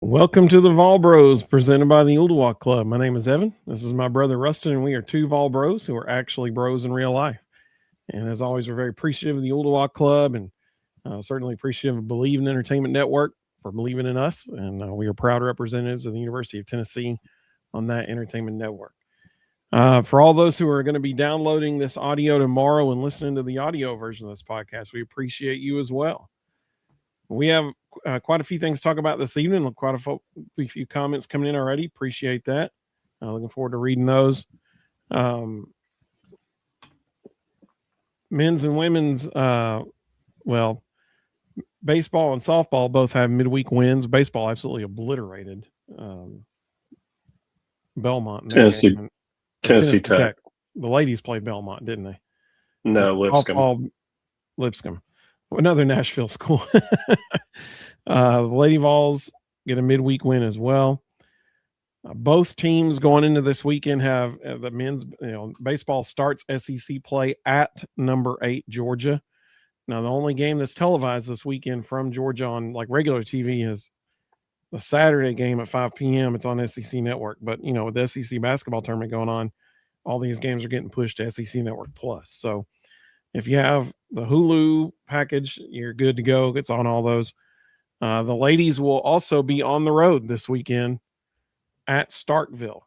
Welcome to the Vol Bros, presented by the Oldwalk Club. My name is Evan. This is my brother Ruston, and we are two Vol Bros who are actually bros in real life. And as always, we're very appreciative of the Oldwalk Club, and certainly appreciative of Believe in Entertainment Network for believing in us. And we are proud representatives of the University of Tennessee on that entertainment network. For all those who are going to be downloading this audio tomorrow and listening to the audio version of this podcast, we appreciate you as well. We have quite a few things to talk about this evening. Quite a few comments coming in already. Appreciate that. Looking forward to reading those. Men's and women's, baseball and softball both have midweek wins. Baseball absolutely obliterated Belmont. Tennessee Tech. The ladies played Belmont, didn't they? No, Lipscomb. Lipscomb. Another Nashville school. The Lady Vols get a midweek win as well. Both teams going into this weekend have the men's, baseball starts SEC play at number 8 Georgia. Now, the only game that's televised this weekend from Georgia on like regular TV is the Saturday game at 5 p.m. It's on SEC Network. But, with the SEC basketball tournament going on, all these games are getting pushed to SEC Network Plus. So if you have the Hulu package, you're good to go. It's on all those. The ladies will also be on the road this weekend at Starkville.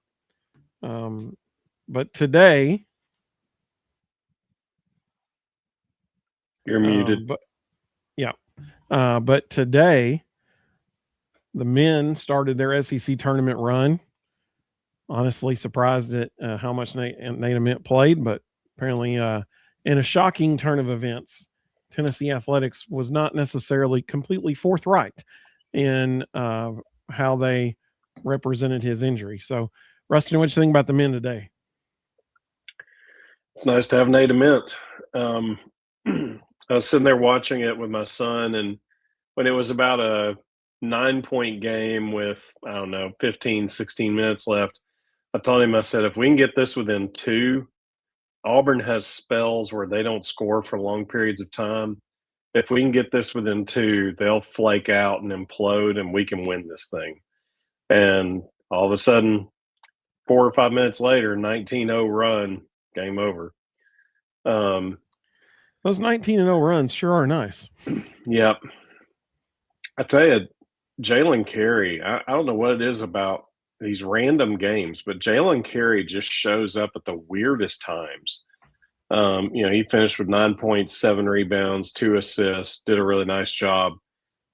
But today, you're muted. But today, the men started their SEC tournament run. Honestly, surprised at how much Nate Ament played, but apparently, in a shocking turn of events, Tennessee athletics was not necessarily completely forthright in how they represented his injury. So, Rustin, what do you think about the men today? It's nice to have Nate Ament. I was sitting there watching it with my son, and when it was about a 9-point game with, 15, 16 minutes left, I told him, I said, if we can get this within 2, Auburn has spells where they don't score for long periods of time. If we can get this within 2, they'll flake out and implode, and we can win this thing. And all of a sudden, 4 or 5 minutes later, 19-0 run, game over. Those 19-0 runs sure are nice. Yep. I tell you, Jalen Carey, I don't know what it is about these random games, but Jalen Carey just shows up at the weirdest times. He finished with 9 points, 7 rebounds, 2 assists, did a really nice job.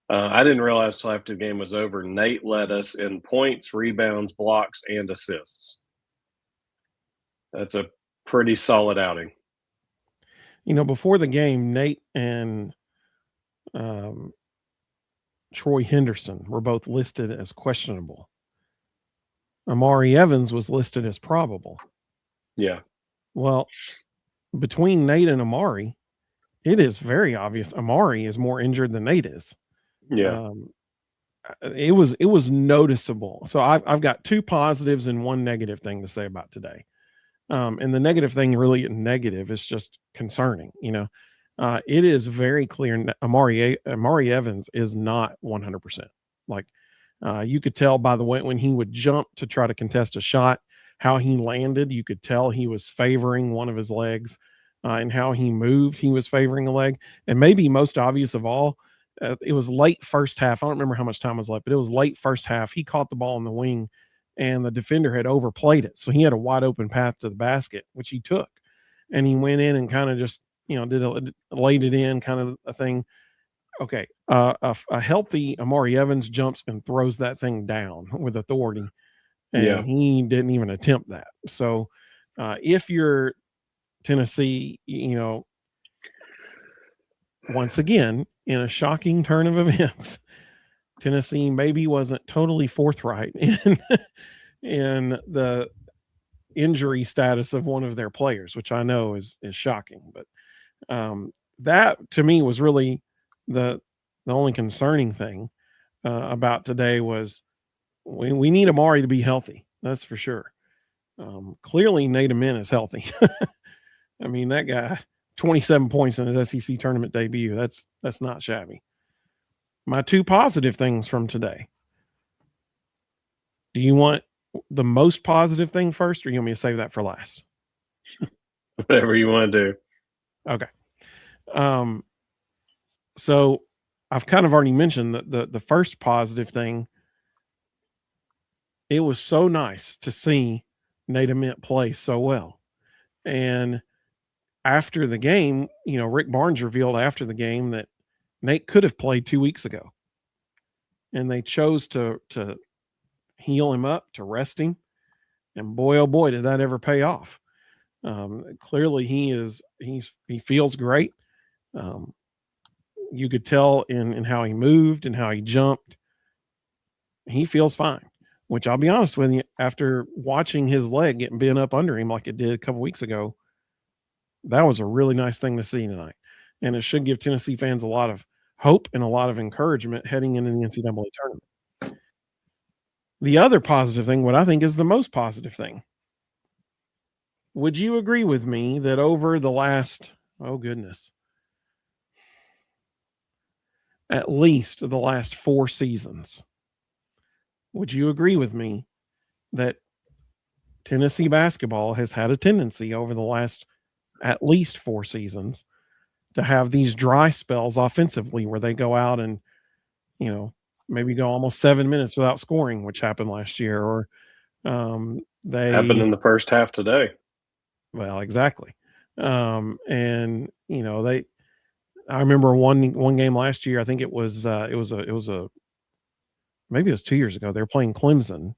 I didn't realize till after the game was over, Nate led us in points, rebounds, blocks, and assists. That's a pretty solid outing. Before the game, Nate and Troy Henderson were both listed as questionable. Amari Evans was listed as probable. Yeah. Well, between Nate and Amari, it is very obvious Amari is more injured than Nate is. Yeah. It was noticeable. So I've got 2 positives and 1 negative thing to say about today. And the negative thing really isn't negative. It's just concerning. It is very clear Amari Evans is not 100%. Like, you could tell by the way when he would jump to try to contest a shot, how he landed. You could tell he was favoring one of his legs, and how he moved. He was favoring a leg. And maybe most obvious of all, it was late first half. I don't remember how much time was left, but it was late first half. He caught the ball in the wing, and the defender had overplayed it. So he had a wide open path to the basket, which he took. And he went in and kind of just, laid it in kind of a thing. Okay. A healthy Amari Evans jumps and throws that thing down with authority. And he didn't even attempt that. So if you're Tennessee, once again, in a shocking turn of events, Tennessee maybe wasn't totally forthright in the injury status of one of their players, which I know is shocking. But that to me was really the only concerning thing about today was we need Amari to be healthy. That's for sure. Clearly Nate Ament is healthy. I mean, that guy, 27 points in his SEC tournament debut. That's not shabby. My 2 positive things from today. Do you want the most positive thing first, or you want me to save that for last? Whatever you want to do. Okay. So I've kind of already mentioned that the first positive thing, it was so nice to see Nate Ament play so well. And after the game, Rick Barnes revealed after the game that Nate could have played 2 weeks ago. And they chose to heal him up, to rest him. And boy, oh boy, did that ever pay off. Clearly he feels great. You could tell in how he moved and how he jumped. He feels fine, which I'll be honest with you, after watching his leg getting bent up under him like it did a couple weeks ago, that was a really nice thing to see tonight. And it should give Tennessee fans a lot of hope and a lot of encouragement heading into the NCAA tournament. The other positive thing, what I think is the most positive thing, would you agree with me that over the last, at least the last 4 seasons, would you agree with me that Tennessee basketball has had a tendency over the last at least 4 seasons to have these dry spells offensively where they go out and, maybe go almost 7 minutes without scoring, which happened last year, or they Happened in the first half today. Well, exactly. I remember one game last year. I think maybe it was 2 years ago. They were playing Clemson,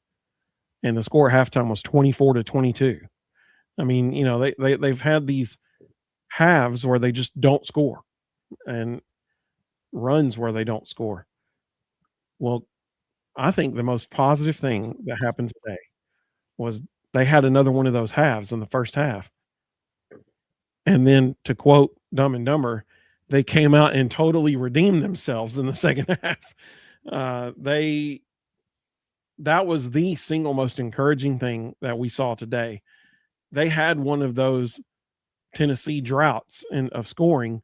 and the score at halftime was 24-22. I mean, they've had these halves where they just don't score, and runs where they don't score. Well, I think the most positive thing that happened today was they had another one of those halves in the first half. And then, to quote Dumb and Dumber, they came out and totally redeemed themselves in the second half. That was the single most encouraging thing that we saw today. They had one of those Tennessee droughts of scoring,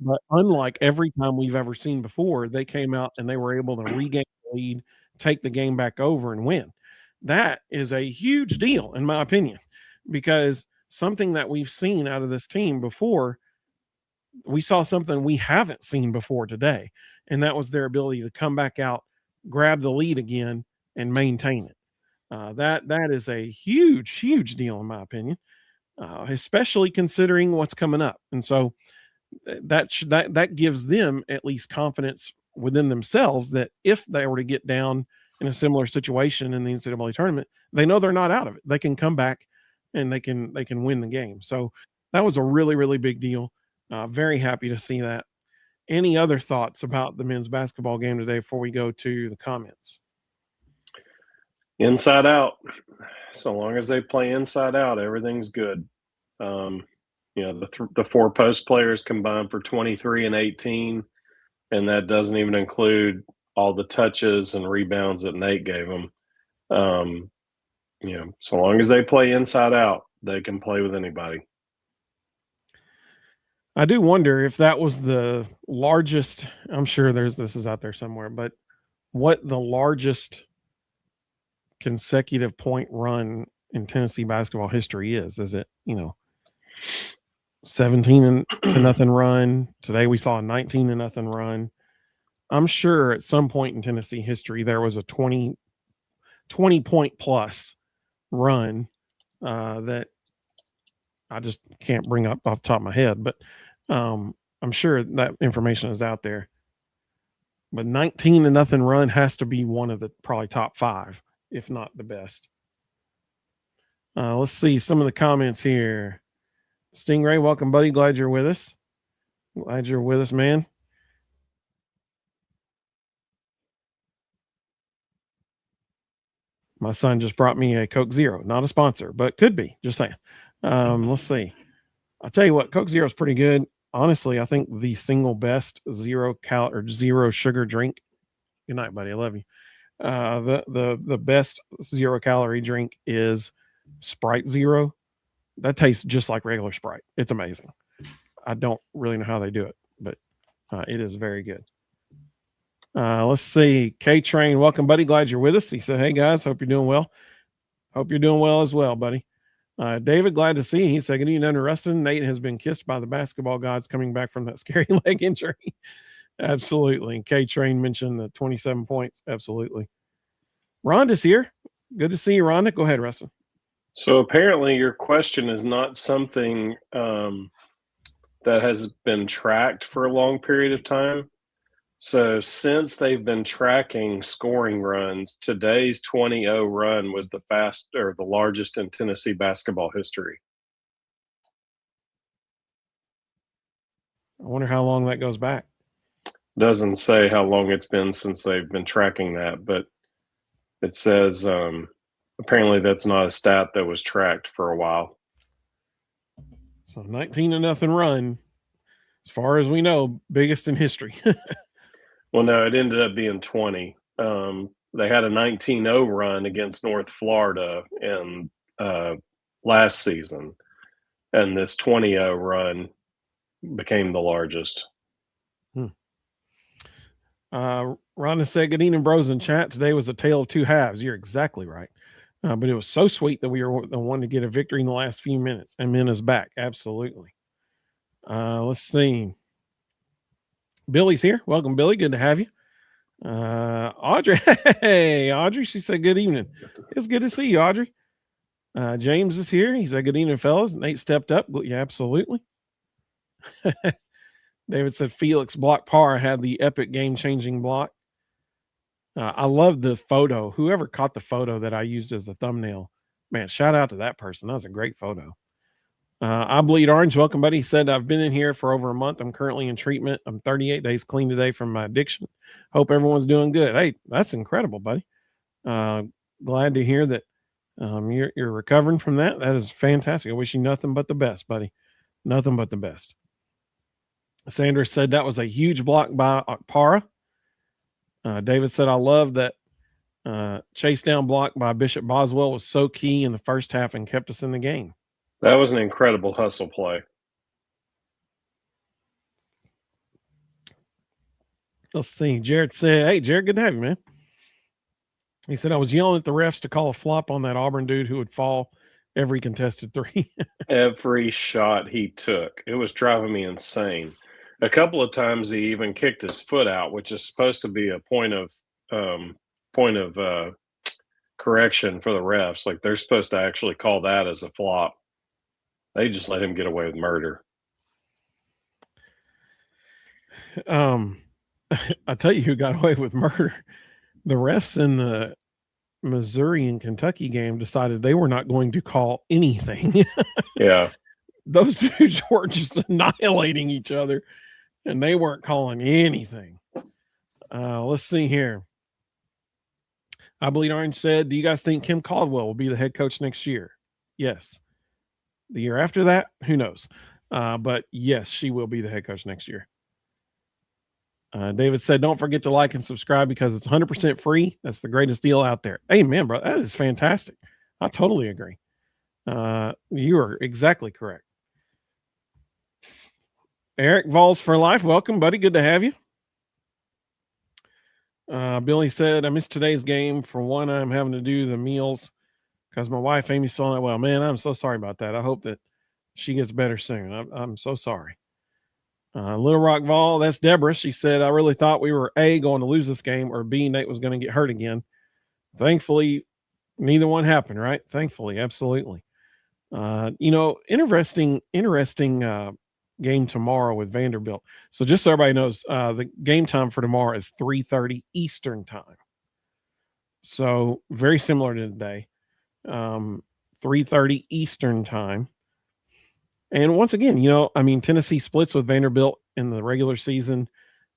but unlike every time we've ever seen before, they came out and they were able to regain the lead, take the game back over, and win. That is a huge deal, in my opinion, because something that we've seen out of this team before, we saw something we haven't seen before today, and that was their ability to come back out, grab the lead again, and maintain it. That is a huge deal, in my opinion, especially considering what's coming up. And so that gives them at least confidence within themselves that if they were to get down in a similar situation in the NCAA tournament, they know they're not out of it. They can come back and they can win the game. So that was a really big deal. Very happy to see that. Any other thoughts about the men's basketball game today before we go to the comments? Inside out. So long as they play inside out, everything's good. The 4 post players combined for 23 and 18, and that doesn't even include all the touches and rebounds that Nate gave them. So long as they play inside out, they can play with anybody. I do wonder if that was the largest. I'm sure this is out there somewhere, but what the largest consecutive point run in Tennessee basketball history is? Is it 17-0 run? Today we saw a 19-0 run. I'm sure at some point in Tennessee history there was a 20 point plus run that I just can't bring up off the top of my head, but I'm sure that information is out there. But 19-0 run has to be one of the probably top 5, if not the best. Let's see some of the comments here. Stingray, welcome, buddy. Glad you're with us. Glad you're with us, man. My son just brought me a Coke Zero. Not a sponsor, but could be. Just saying. Let's see. I'll tell you what, Coke Zero is pretty good. Honestly, I think the single best zero sugar drink. Good night, buddy. I love you. The best 0 calorie drink is Sprite Zero. That tastes just like regular Sprite. It's amazing. I don't really know how they do it, but it is very good. Let's see. K-Train, welcome, buddy. Glad you're with us. He said, hey, guys, hope you're doing well. Hope you're doing well as well, buddy. David, glad to see you. He said, good evening, Ruston. Nate has been kissed by the basketball gods coming back from that scary leg injury. Absolutely. And K-Train mentioned the 27 points. Absolutely. Rhonda's here. Good to see you, Rhonda. Go ahead, Ruston. So apparently your question is not something that has been tracked for a long period of time. So since they've been tracking scoring runs, today's 20-0 run was the largest in Tennessee basketball history. I wonder how long that goes back. Doesn't say how long it's been since they've been tracking that, but it says apparently that's not a stat that was tracked for a while. So 19-0 run, as far as we know, biggest in history. Well, no, it ended up being 20. They had a 19-0 run against North Florida in last season, and this 20-0 run became the largest. Rhonda said, good evening, bros in chat. Today was a tale of two halves. You're exactly right. But it was so sweet that we were the one to get a victory in the last few minutes. And Min is back. Absolutely. Let's see. Billy's here. Welcome, Billy. Good to have you. Audrey. Hey, Audrey. She said, good evening. It's good to see you, Audrey. James is here. He said, good evening, fellas. Nate stepped up. Yeah, absolutely. David said Felix block Parr had the epic game-changing block. I love the photo. Whoever caught the photo that I used as the thumbnail, man, shout out to that person. That was a great photo. I bleed orange. Welcome, buddy. He said, I've been in here for over a month. I'm currently in treatment. I'm 38 days clean today from my addiction. Hope everyone's doing good. Hey, that's incredible, buddy. Glad to hear that you're recovering from that. That is fantastic. I wish you nothing but the best, buddy. Nothing but the best. Sandra said that was a huge block by Parra. David said, I love that chase down block by Bishop Boswell was so key in the first half and kept us in the game. That was an incredible hustle play. Let's see. Jared said, hey, Jared, good to have you, man. He said, I was yelling at the refs to call a flop on that Auburn dude who would fall every contested three. Every shot he took. It was driving me insane. A couple of times he even kicked his foot out, which is supposed to be a point of correction for the refs. Like they're supposed to actually call that as a flop. They just let him get away with murder. I tell you who got away with murder. The refs in the Missouri and Kentucky game decided they were not going to call anything. Yeah. Those dudes were just annihilating each other, and they weren't calling anything. Let's see here. I Bleed Orange said, do you guys think Kim Caldwell will be the head coach next year? Yes. The year after that, who knows? But yes, she will be the head coach next year. David said, don't forget to like and subscribe because it's 100% free. That's the greatest deal out there. Amen, bro. That is fantastic. I totally agree. You are exactly correct. Eric, Vols for life. Welcome, buddy. Good to have you. Billy said, I missed today's game. For one, I'm having to do the meals because my wife, Amy's still not well. Man, I'm so sorry about that. I hope that she gets better soon. I'm so sorry. Little Rock Vol, that's Deborah. She said, I really thought we were A, going to lose this game, or B, Nate was going to get hurt again. Thankfully, neither one happened, right? Thankfully, absolutely. Interesting game tomorrow with Vanderbilt. So just so everybody knows, the game time for tomorrow is 3:30 Eastern time. So very similar to today. 3:30 Eastern time. And once again, Tennessee splits with Vanderbilt in the regular season.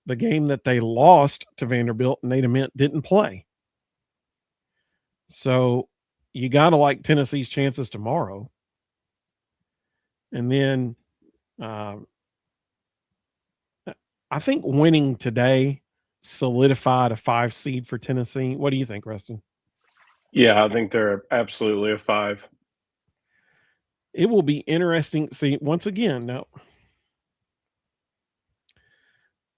The game that they lost to Vanderbilt, Nate Ament didn't play. So you got to like Tennessee's chances tomorrow. And then I think winning today solidified a 5 seed for Tennessee. What do you think, Ruston? Yeah, I think they're absolutely a 5. It will be interesting. See, once again, now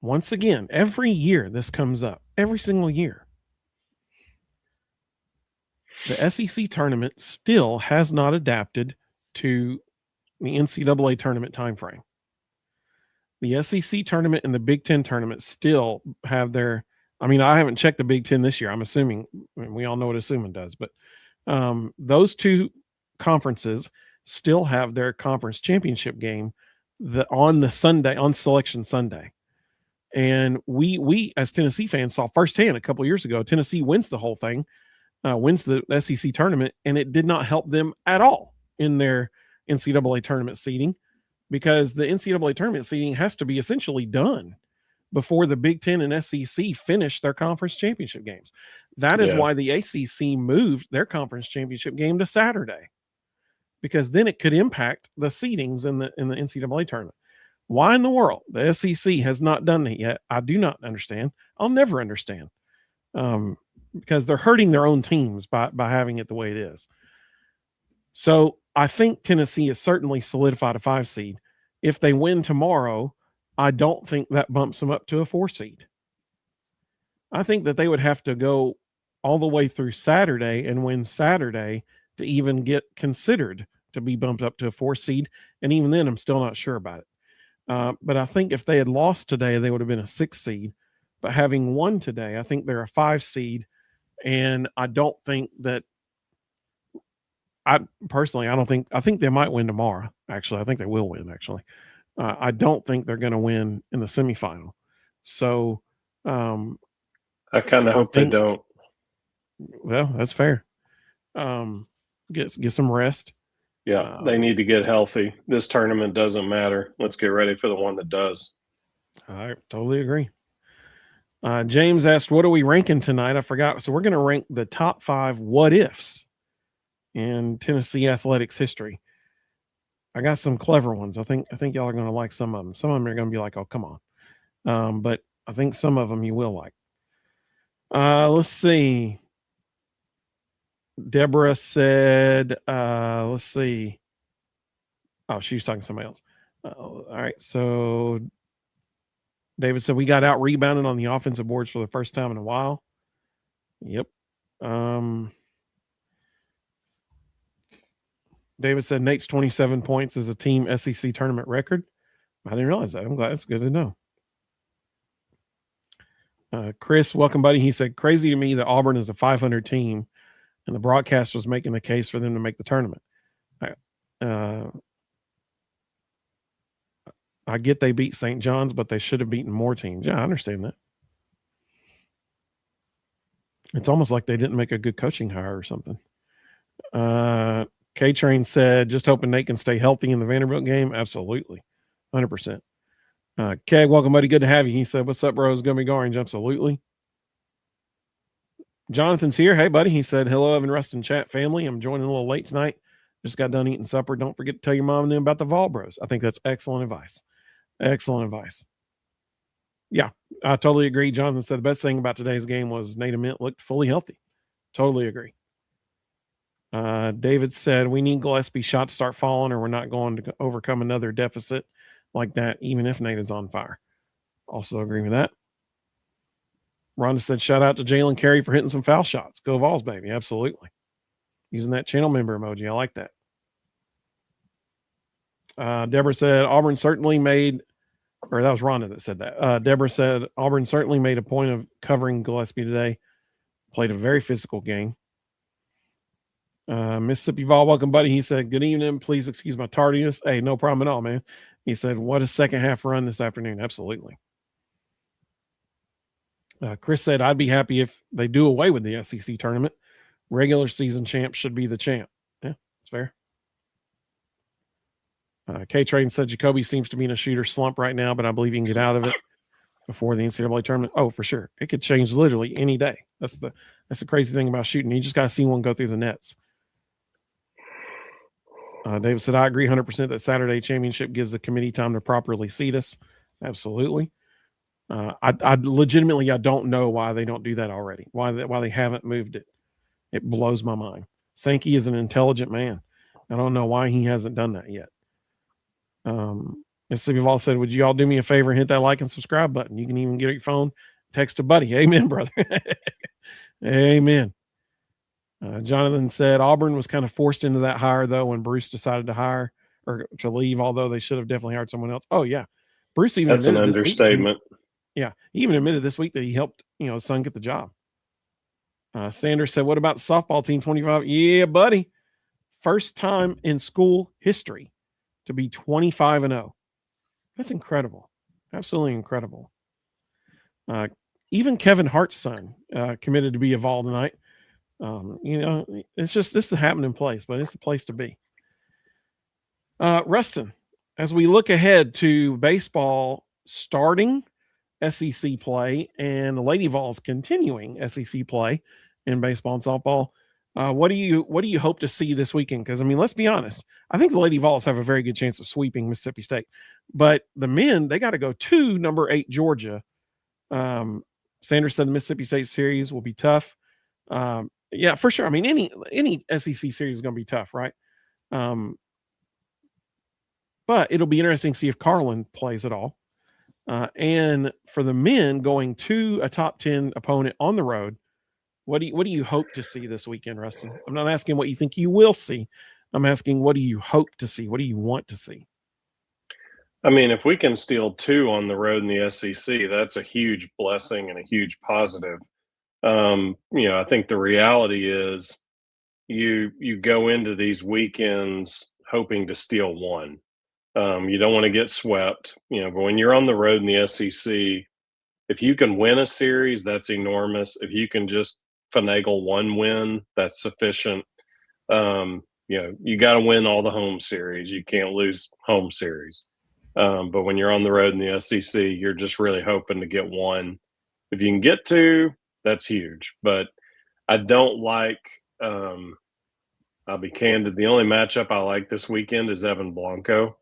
once again, every year this comes up, every single year. The SEC tournament still has not adapted to the NCAA tournament timeframe. The SEC tournament and the Big Ten tournament still have their, I mean, I haven't checked the Big Ten this year. I'm assuming, we all know what assuming does, but those two conferences still have their conference championship game on the Sunday, on Selection Sunday. And we as Tennessee fans saw firsthand a couple years ago, Tennessee wins the whole thing, wins the SEC tournament, and it did not help them at all in their NCAA tournament seeding, because the NCAA tournament seeding has to be essentially done before the Big Ten and SEC finish their conference championship games. That is why the ACC moved their conference championship game to Saturday, because then it could impact the seedings in the NCAA tournament. Why in the world the SEC has not done that yet, I do not understand. I'll never understand, because they're hurting their own teams by having it the way it is. So I think Tennessee is certainly solidified a 5 seed. If they win tomorrow, I don't think that bumps them up to a 4 seed. I think that they would have to go all the way through Saturday and win Saturday to even get considered to be bumped up to a 4 seed. And even then, I'm still not sure about it. But I think if they had lost today, they would have been a 6 seed. But having won today, I think they're a 5 seed. And I don't think that, I think they might win tomorrow. Actually, I think they will win, actually. I don't think they're going to win in the semifinal. So I kind of hope they don't. Well, that's fair. Get some rest. Yeah, they need to get healthy. This tournament doesn't matter. Let's get ready for the one that does. I totally agree. James asked, what are we ranking tonight? I forgot. So we're going to rank the top 5 what-ifs in Tennessee athletics history. I got some clever ones. I think y'all are going to like some of them. Some of them are going to be like, oh, come on. But I think some of them you will like. Let's see. Deborah said, let's see. Oh, she's talking to somebody else. All right. So David said, we got out rebounded on the offensive boards for the first time in a while. Yep. David said Nate's 27 points is a team SEC tournament record. I didn't realize that. I'm glad. It's good to know. Chris, welcome, buddy. He said, crazy to me that Auburn is a 500 team and the broadcast was making the case for them to make the tournament. I get they beat St. John's, but they should have beaten more teams. Yeah, I understand that. It's almost like they didn't make a good coaching hire or something. K-Train said, just hoping Nate can stay healthy in the Vanderbilt game. Absolutely. 100%. Keg, welcome, buddy. Good to have you. He said, what's up, bros? Gummy Orange. Absolutely. Jonathan's here. Hey, buddy. He said, hello, Evan, Ruston chat family. I'm joining a little late tonight. Just got done eating supper. Don't forget to tell your mom and them about the Vol Bros. I think that's excellent advice. Excellent advice. Yeah, I totally agree. Jonathan said the best thing about today's game was Nate Ament looked fully healthy. Totally agree. David said, we need Gillespie's shot to start falling or we're not going to overcome another deficit like that, even if Nate is on fire. Also agree with that. Rhonda said, shout out to Jalen Carey for hitting some foul shots. Go Vols, baby. Absolutely. Using that channel member emoji. I like that. Deborah said, Auburn certainly made, or that was Rhonda that said that. Deborah said, Auburn certainly made a point of covering Gillespie today. Played a very physical game. Mississippi Vol, welcome, buddy. He said, good evening. Please excuse my tardiness. Hey, no problem at all, man. He said, what a second half run this afternoon. Absolutely. Chris said, I'd be happy if they do away with the SEC tournament. Regular season champ should be the champ. Yeah, it's fair. K-Train said Jacoby seems to be in a shooter slump right now, but I believe he can get out of it before the NCAA tournament. Oh, for sure. It could change literally any day. That's the crazy thing about shooting. You just got to see one go through the nets. David said, I agree 100% that Saturday championship gives the committee time to properly seed us. Absolutely. I legitimately, I don't know why they don't do that already. Why they haven't moved it. It blows my mind. Sankey is an intelligent man. I don't know why he hasn't done that yet. Mississippi Vols said, would you all do me a favor and hit that like and subscribe button? You can even get your phone, text a buddy. Amen, brother. Amen. Jonathan said Auburn was kind of forced into that hire, though, when Bruce decided to hire or to leave, although they should have definitely hired someone else. Oh, yeah. Bruce even That's an admitted understatement. He even admitted this week that he helped, his son get the job. Sanders said, what about the softball team 25? Yeah, buddy. First time in school history to be 25-0. That's incredible. Absolutely incredible. Even Kevin Hart's son committed to be a Vol tonight. It's just, this is a happening place, but it's the place to be. Ruston, as we look ahead to baseball starting SEC play and the Lady Vols continuing SEC play in baseball and softball, what do you hope to see this weekend? Because, let's be honest. I think the Lady Vols have a very good chance of sweeping Mississippi State. But the men, they got to go to number 8 Georgia. Sanders said the Mississippi State series will be tough. Yeah, for sure. Any SEC series is going to be tough, right? But it'll be interesting to see if Carlin plays at all. And for the men going to a top 10 opponent on the road, what do you hope to see this weekend, Rustin? I'm not asking what you think you will see. I'm asking, what do you hope to see? What do you want to see? If we can steal 2 on the road in the SEC, that's a huge blessing and a huge positive. I think the reality is you go into these weekends hoping to steal 1. You don't want to get swept, but when you're on the road in the SEC, if you can win a series, that's enormous. If you can just finagle 1 win, that's sufficient. You got to win all the home series. You can't lose home series. But when you're on the road in the SEC, you're just really hoping to get 1. If you can get 2, that's huge. But I don't like, I'll be candid, the only matchup I like this weekend is Evan Blanco.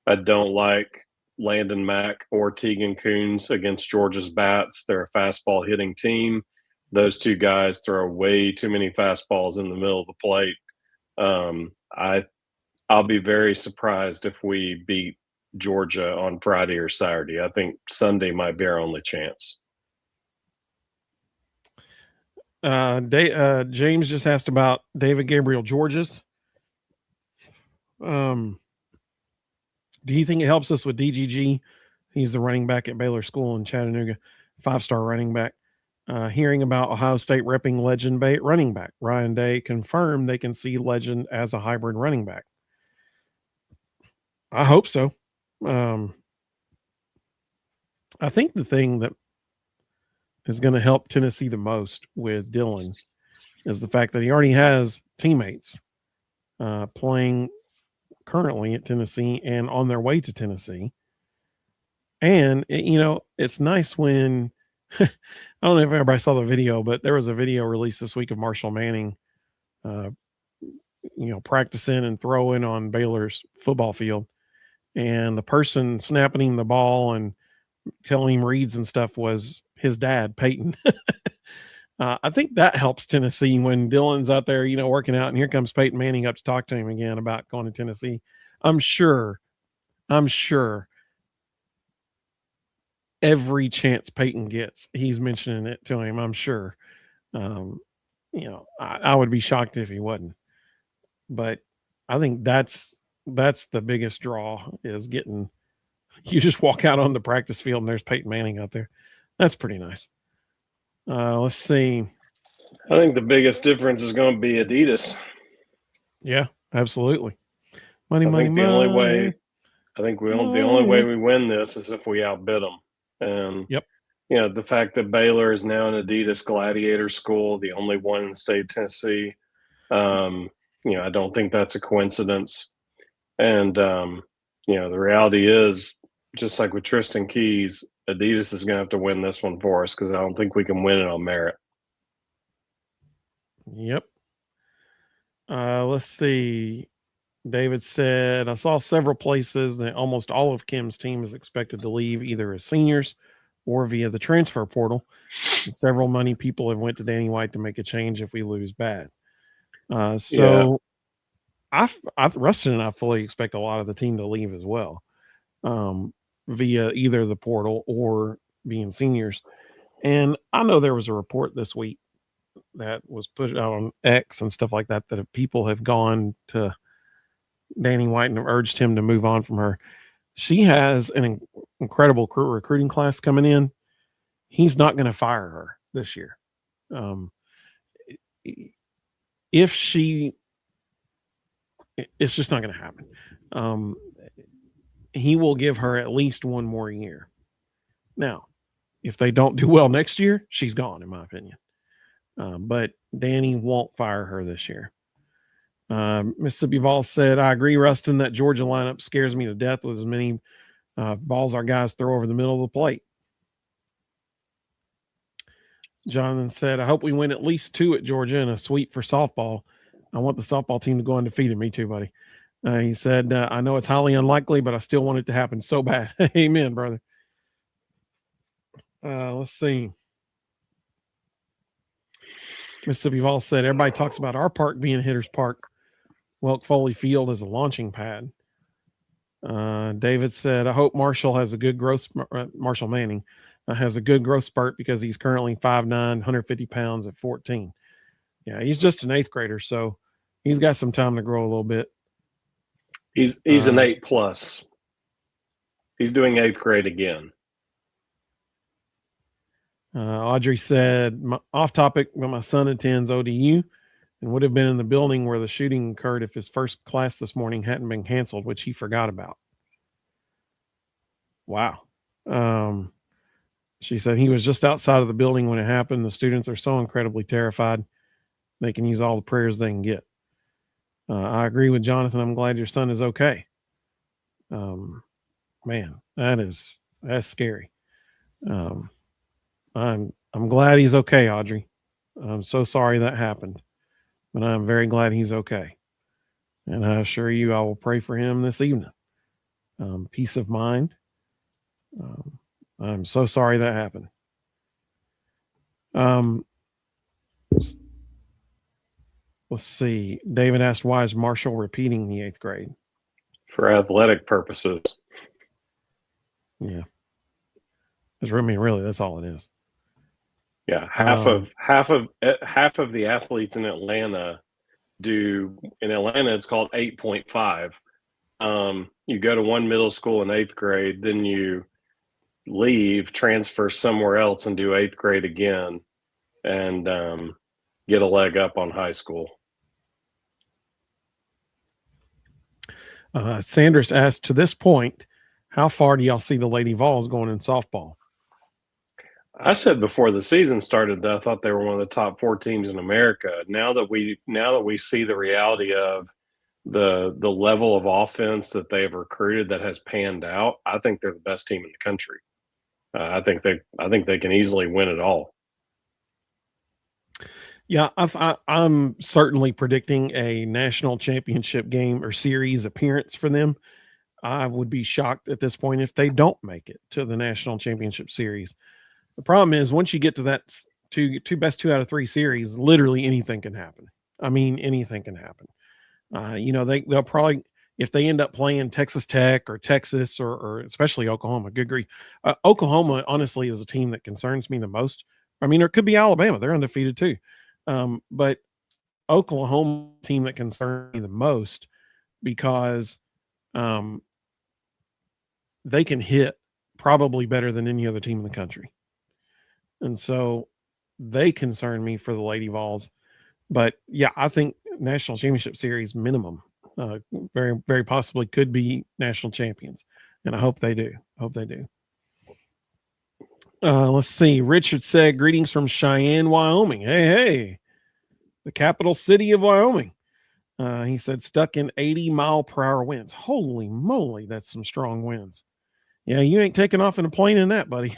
I don't like Landon Mack or Tegan Coons against Georgia's bats. They're a fastball hitting team. Those 2 guys throw way too many fastballs in the middle of the plate. I'll be very surprised if we beat Georgia on Friday or Saturday. I think Sunday might be our only chance. James just asked about David Gabriel Georges. Do you think it helps us with DGG? He's the running back at Baylor School in Chattanooga, 5-star running back. Hearing about Ohio State repping Legend running back Ryan Day confirmed they can see Legend as a hybrid running back. I hope so. I think the thing that is going to help Tennessee the most with Dylan is the fact that he already has teammates playing currently at Tennessee and on their way to Tennessee. And, it's nice when, I don't know if everybody saw the video, but there was a video released this week of Marshall Manning, practicing and throwing on Baylor's football field. And the person snapping him the ball and telling him reads and stuff was his dad, Peyton. I think that helps Tennessee when Dylan's out there, working out, and here comes Peyton Manning up to talk to him again about going to Tennessee. I'm sure every chance Peyton gets, he's mentioning it to him. I'm sure. I would be shocked if he wasn't. But I think that's the biggest draw is getting. You just walk out on the practice field and there's Peyton Manning out there. That's pretty nice. Let's see. I think the biggest difference is going to be Adidas. Yeah, absolutely. Money. The only way we win this is if we outbid them. And yep. The fact that Baylor is now an Adidas Gladiator school, the only one in the state of Tennessee, I don't think that's a coincidence. And the reality is, just like with Tristan Keys, Adidas is going to have to win this one for us because I don't think we can win it on merit. Yep. Let's see. David said, I saw several places that almost all of Kim's team is expected to leave either as seniors or via the transfer portal. And several money people have went to Danny White to make a change if we lose bad. Rustin and I fully expect a lot of the team to leave as well. via either the portal or being seniors. And I know there was a report this week that was put out on X and stuff like that people have gone to Danny White and urged him to move on from her. She has an incredible recruiting class coming in. He's not going to fire her this year. If she, it's just not going to happen. He will give her at least one more year. Now, if they don't do well next year, she's gone, in my opinion. But Danny won't fire her this year. Mississippi Vols said, I agree, Ruston, that Georgia lineup scares me to death with as many balls our guys throw over the middle of the plate. Jonathan said, I hope we win at least 2 at Georgia and a sweep for softball. I want the softball team to go undefeated. Me too, buddy. He said, I know it's highly unlikely, but I still want it to happen so bad. Amen, brother. Let's see. Mississippi Vols said, everybody talks about our park being Hitter's Park. Welk Foley Field is a launching pad. David said, I hope Marshall has a good growth. Marshall Manning has a good growth spurt because he's currently 5'9", 150 pounds at 14. Yeah, he's just an 8th grader, so he's got some time to grow a little bit. He's an 8+. He's doing 8th grade again. Audrey said, off topic, but my son attends ODU and would have been in the building where the shooting occurred if his first class this morning hadn't been canceled, which he forgot about. Wow. She said he was just outside of the building when it happened. The students are so incredibly terrified. They can use all the prayers they can get. I agree with Jonathan. I'm glad your son is okay. Man, that's scary. I'm glad he's okay, Audrey. I'm so sorry that happened, but I'm very glad he's okay. And I assure you, I will pray for him this evening. Peace of mind. I'm so sorry that happened. Let's see. David asked, why is Marshall repeating the 8th grade? For athletic purposes. Yeah. I mean, really, that's all it is. Yeah, half of the athletes in Atlanta do. In Atlanta, it's called 8.5. You go to one middle school in 8th grade, then you leave, transfer somewhere else, and do 8th grade again, and get a leg up on high school. Sanders asked, to this point, how far do y'all see the Lady Vols going in softball? I said before the season started that I thought they were one of the top 4 teams in America. Now that we see the reality of the level of offense that they've recruited that has panned out, I think they're the best team in the country. I think they can easily win it all. Yeah, I'm certainly predicting a national championship game or series appearance for them. I would be shocked at this point if they don't make it to the national championship series. The problem is once you get to that two best 2 out of 3 series, literally anything can happen. I mean, anything can happen. They'll probably, if they end up playing Texas Tech or Texas or especially Oklahoma, good grief. Oklahoma, honestly, is a team that concerns me the most. I mean, there could be Alabama. They're undefeated too. But Oklahoma team that concerns me the most because they can hit probably better than any other team in the country. And so they concern me for the Lady Vols. But yeah, I think national championship series minimum, very, very possibly could be national champions. And I hope they do. Let's see. Richard said, greetings from Cheyenne, Wyoming. Hey, the capital city of Wyoming. He said, stuck in 80-mile-per-hour winds. Holy moly, that's some strong winds. Yeah, you ain't taking off in a plane in that, buddy.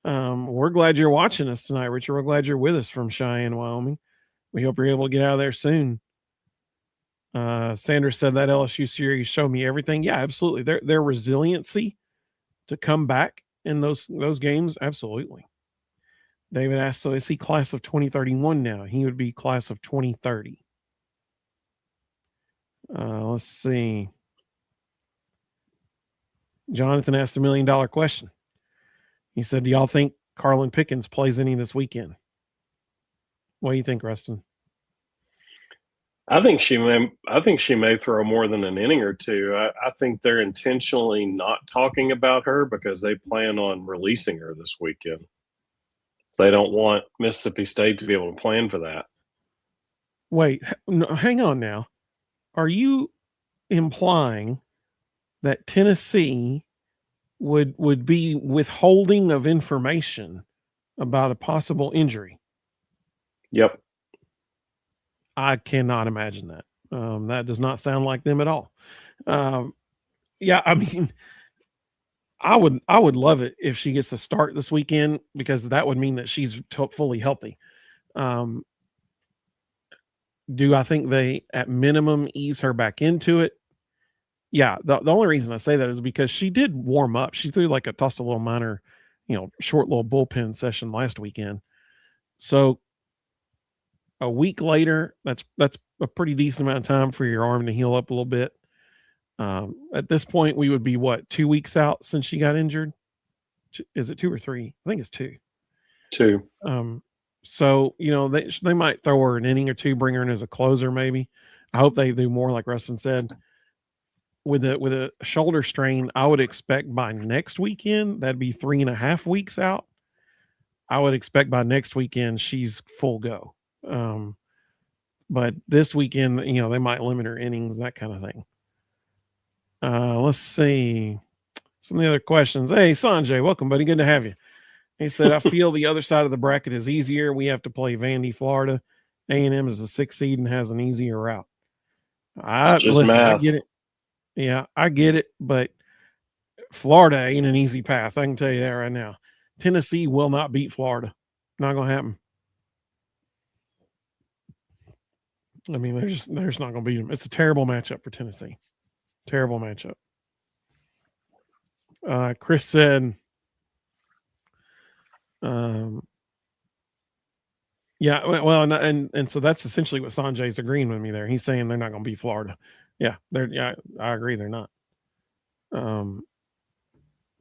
We're glad you're watching us tonight, Richard. We're glad you're with us from Cheyenne, Wyoming. We hope you're able to get out of there soon. Sanders said that LSU series showed me everything. Yeah, absolutely. Their resiliency to come back in those games, absolutely. David asked, so is he class of 2031 now? He would be class of 2030. Let's see. Jonathan asked $1 million question. He said, do y'all think Carlin Pickens plays any this weekend? What do you think, Ruston? I think she may throw more than an inning or two. I think they're intentionally not talking about her because they plan on releasing her this weekend. They don't want Mississippi State to be able to plan for that. Wait, no, hang on now. Are you implying that Tennessee would be withholding of information about a possible injury? Yep. I cannot imagine that. That does not sound like them at all. Yeah, I mean, I would love it if she gets a start this weekend because that would mean that she's fully healthy. Do I think they, at minimum, ease her back into it? Yeah, the only reason I say that is because she did warm up. She threw like tossed a little minor, short little bullpen session last weekend. So a week later, that's a pretty decent amount of time for your arm to heal up a little bit. At this point, we would be 2 weeks out since she got injured. Is it 2 or 3? I think it's 2. 2. So they might throw her an inning or two, bring her in as a closer, maybe. I hope they do more, like Rustin said. With a shoulder strain, I would expect by next weekend, that'd be 3.5 weeks out. I would expect by next weekend she's full go. But this weekend, they might limit her innings, that kind of thing. Let's see some of the other questions. Hey, Sanjay, welcome, buddy. Good to have you. He said, I feel the other side of the bracket is easier. We have to play Vandy, Florida. A&M is a 6 seed and has an easier route. I get it. Yeah, I get it, but Florida ain't an easy path. I can tell you that right now. Tennessee will not beat Florida. Not going to happen. I mean, they're just not going to beat them. It's a terrible matchup for Tennessee. Terrible matchup. Chris said, yeah, well, and so that's essentially what Sanjay's agreeing with me there. He's saying they're not going to beat Florida. Yeah, I agree. They're not.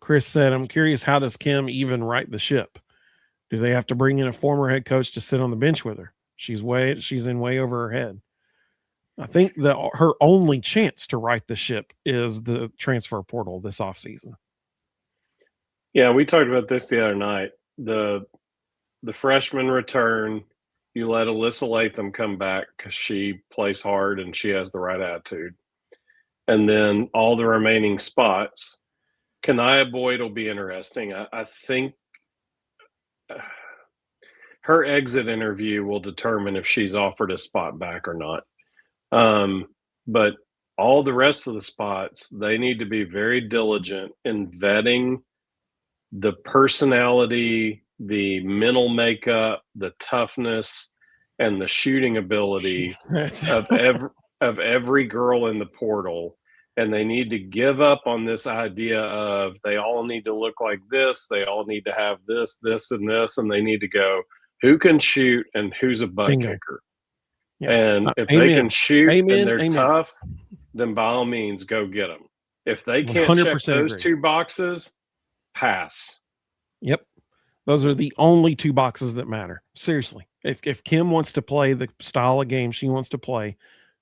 Chris said, I'm curious, how does Kim even right the ship? Do they have to bring in a former head coach to sit on the bench with her? She's in way over her head. I think that her only chance to right the ship is the transfer portal this offseason. Yeah, we talked about this the other night. The freshman return, you let Alyssa Latham come back because she plays hard and she has the right attitude. And then all the remaining spots, Kanaya Boyd will be interesting. I think her exit interview will determine if she's offered a spot back or not. But all the rest of the spots, they need to be very diligent in vetting the personality, the mental makeup, the toughness, and the shooting ability of every girl in the portal. And they need to give up on this idea of they all need to look like this, they all need to have this, this, and this, and they need to go, who can shoot and who's a butt kicker. Yeah. And if they can shoot and they're tough, then by all means, go get them. If they can't check those 2 boxes, pass. Yep. Those are the only 2 boxes that matter. Seriously. If Kim wants to play the style of game she wants to play,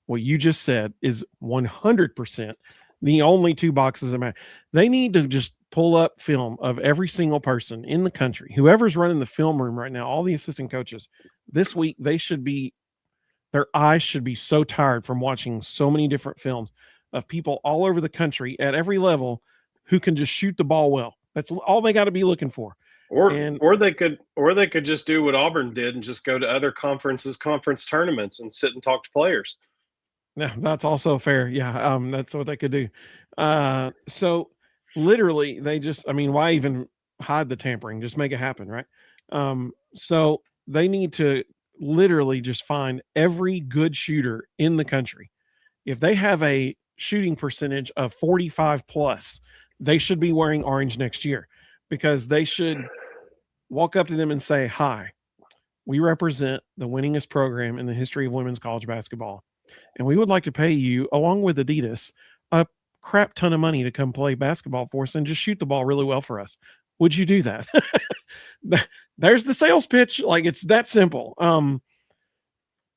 what you just said is 100% the only 2 boxes that matter. They need to just pull up film of every single person in the country, whoever's running the film room right now, all the assistant coaches. This week, their eyes should be so tired from watching so many different films of people all over the country at every level who can just shoot the ball well. That's all they got to be looking for. Or they could just do what Auburn did and just go to other conference tournaments and sit and talk to players. Yeah, that's also fair. Yeah, that's what they could do. So literally, why even hide the tampering? Just make it happen, right? So they need to literally just find every good shooter in the country. If they have a shooting percentage of 45 plus, they should be wearing orange next year, because they should walk up to them and say, hi, we represent the winningest program in the history of women's college basketball, and we would like to pay you, along with Adidas, a crap ton of money to come play basketball for us and just shoot the ball really well for us. Would you do that? There's the sales pitch. Like, it's that simple.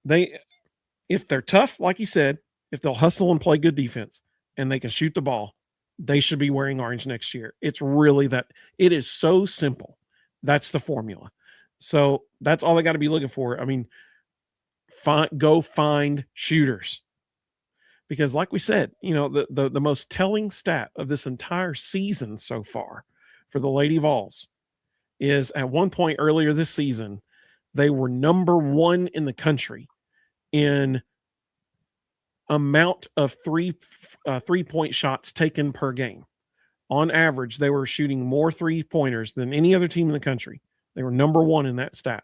If they're tough, like you said, if they'll hustle and play good defense and they can shoot the ball, they should be wearing orange next year. It's really that. It is so simple. That's the formula. So that's all they got to be looking for. I mean, go find shooters. Because like we said, the most telling stat of this entire season so far for the Lady Vols is at one point earlier this season, they were number 1 in the country in amount of three-point shots taken per game. On average, they were shooting more three-pointers than any other team in the country. They were number 1 in that stat.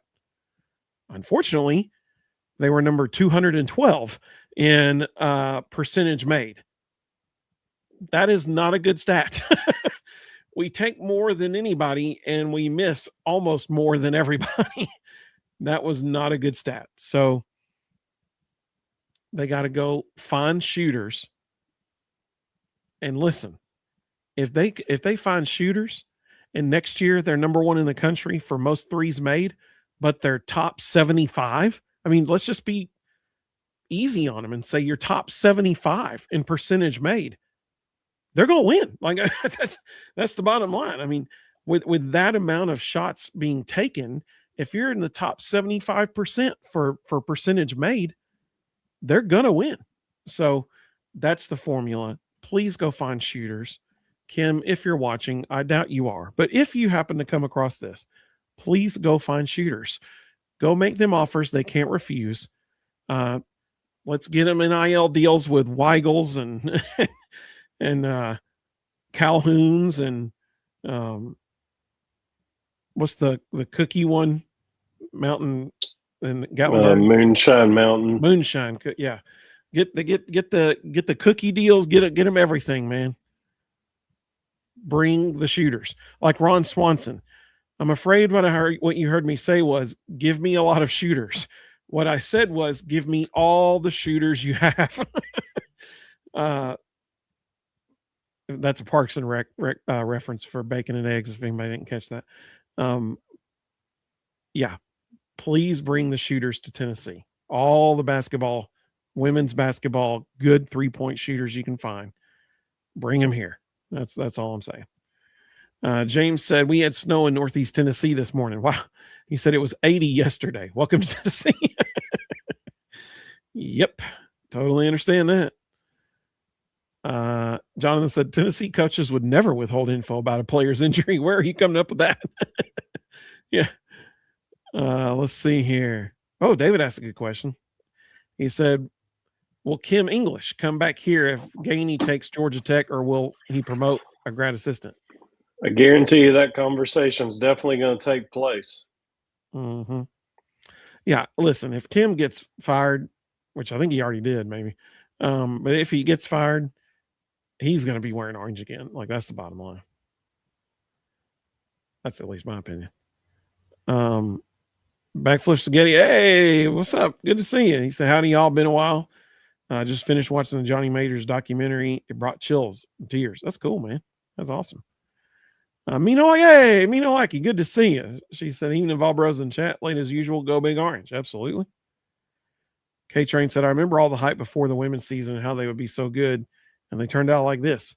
Unfortunately, they were number 212 in percentage made. That is not a good stat. We take more than anybody and we miss almost more than everybody. That was not a good stat. So they got to go find shooters. And listen, if they find shooters and next year they're number 1 in the country for most threes made, but they're top 75, I mean, let's just be easy on them and say you're top 75 in percentage made. They're going to win. Like, that's the bottom line. I mean, with that amount of shots being taken, if you're in the top 75% for percentage made, they're going to win. So that's the formula. Please go find shooters. Kim, if you're watching, I doubt you are, but if you happen to come across this, please go find shooters. Go make them offers they can't refuse. Let's get them NIL deals with Weigels and and Calhouns and what's the cookie one? Mountain and Gatlinburg. Moonshine Mountain. Moonshine, yeah. Get the cookie deals. Get them everything, man. Bring the shooters like Ron Swanson. I'm afraid what you heard me say was give me a lot of shooters. What I said was give me all the shooters you have. That's a Parks and Rec reference for bacon and eggs. If anybody didn't catch that, yeah, please bring the shooters to Tennessee. All the basketball, women's basketball, good 3-point shooters you can find. Bring them here. That's all I'm saying. James said we had snow in Northeast Tennessee this morning. Wow. He said it was 80 yesterday. Welcome to Tennessee. Yep. Totally understand that. Jonathan said Tennessee coaches would never withhold info about a player's injury. Where are you coming up with that? Yeah. Let's see here. Oh, David asked a good question. He said, will Kim English come back here if Gainey takes Georgia Tech, or will he promote a grad assistant? I guarantee you that conversation's definitely going to take place. Mm-hmm. Yeah, listen, if Kim gets fired, which I think he already did maybe, but if he gets fired, he's going to be wearing orange again. Like, that's the bottom line. That's at least my opinion. Backflip Spaghetti. Hey, what's up? Good to see you. He said, howdy y'all, been a while. I just finished watching the Johnny Majors documentary. It brought chills and tears. That's cool, man. That's awesome. Mino Lucky, good to see you. She said, even if Valbros in chat, late as usual, go Big Orange. Absolutely. K-Train said, I remember all the hype before the women's season and how they would be so good, and they turned out like this.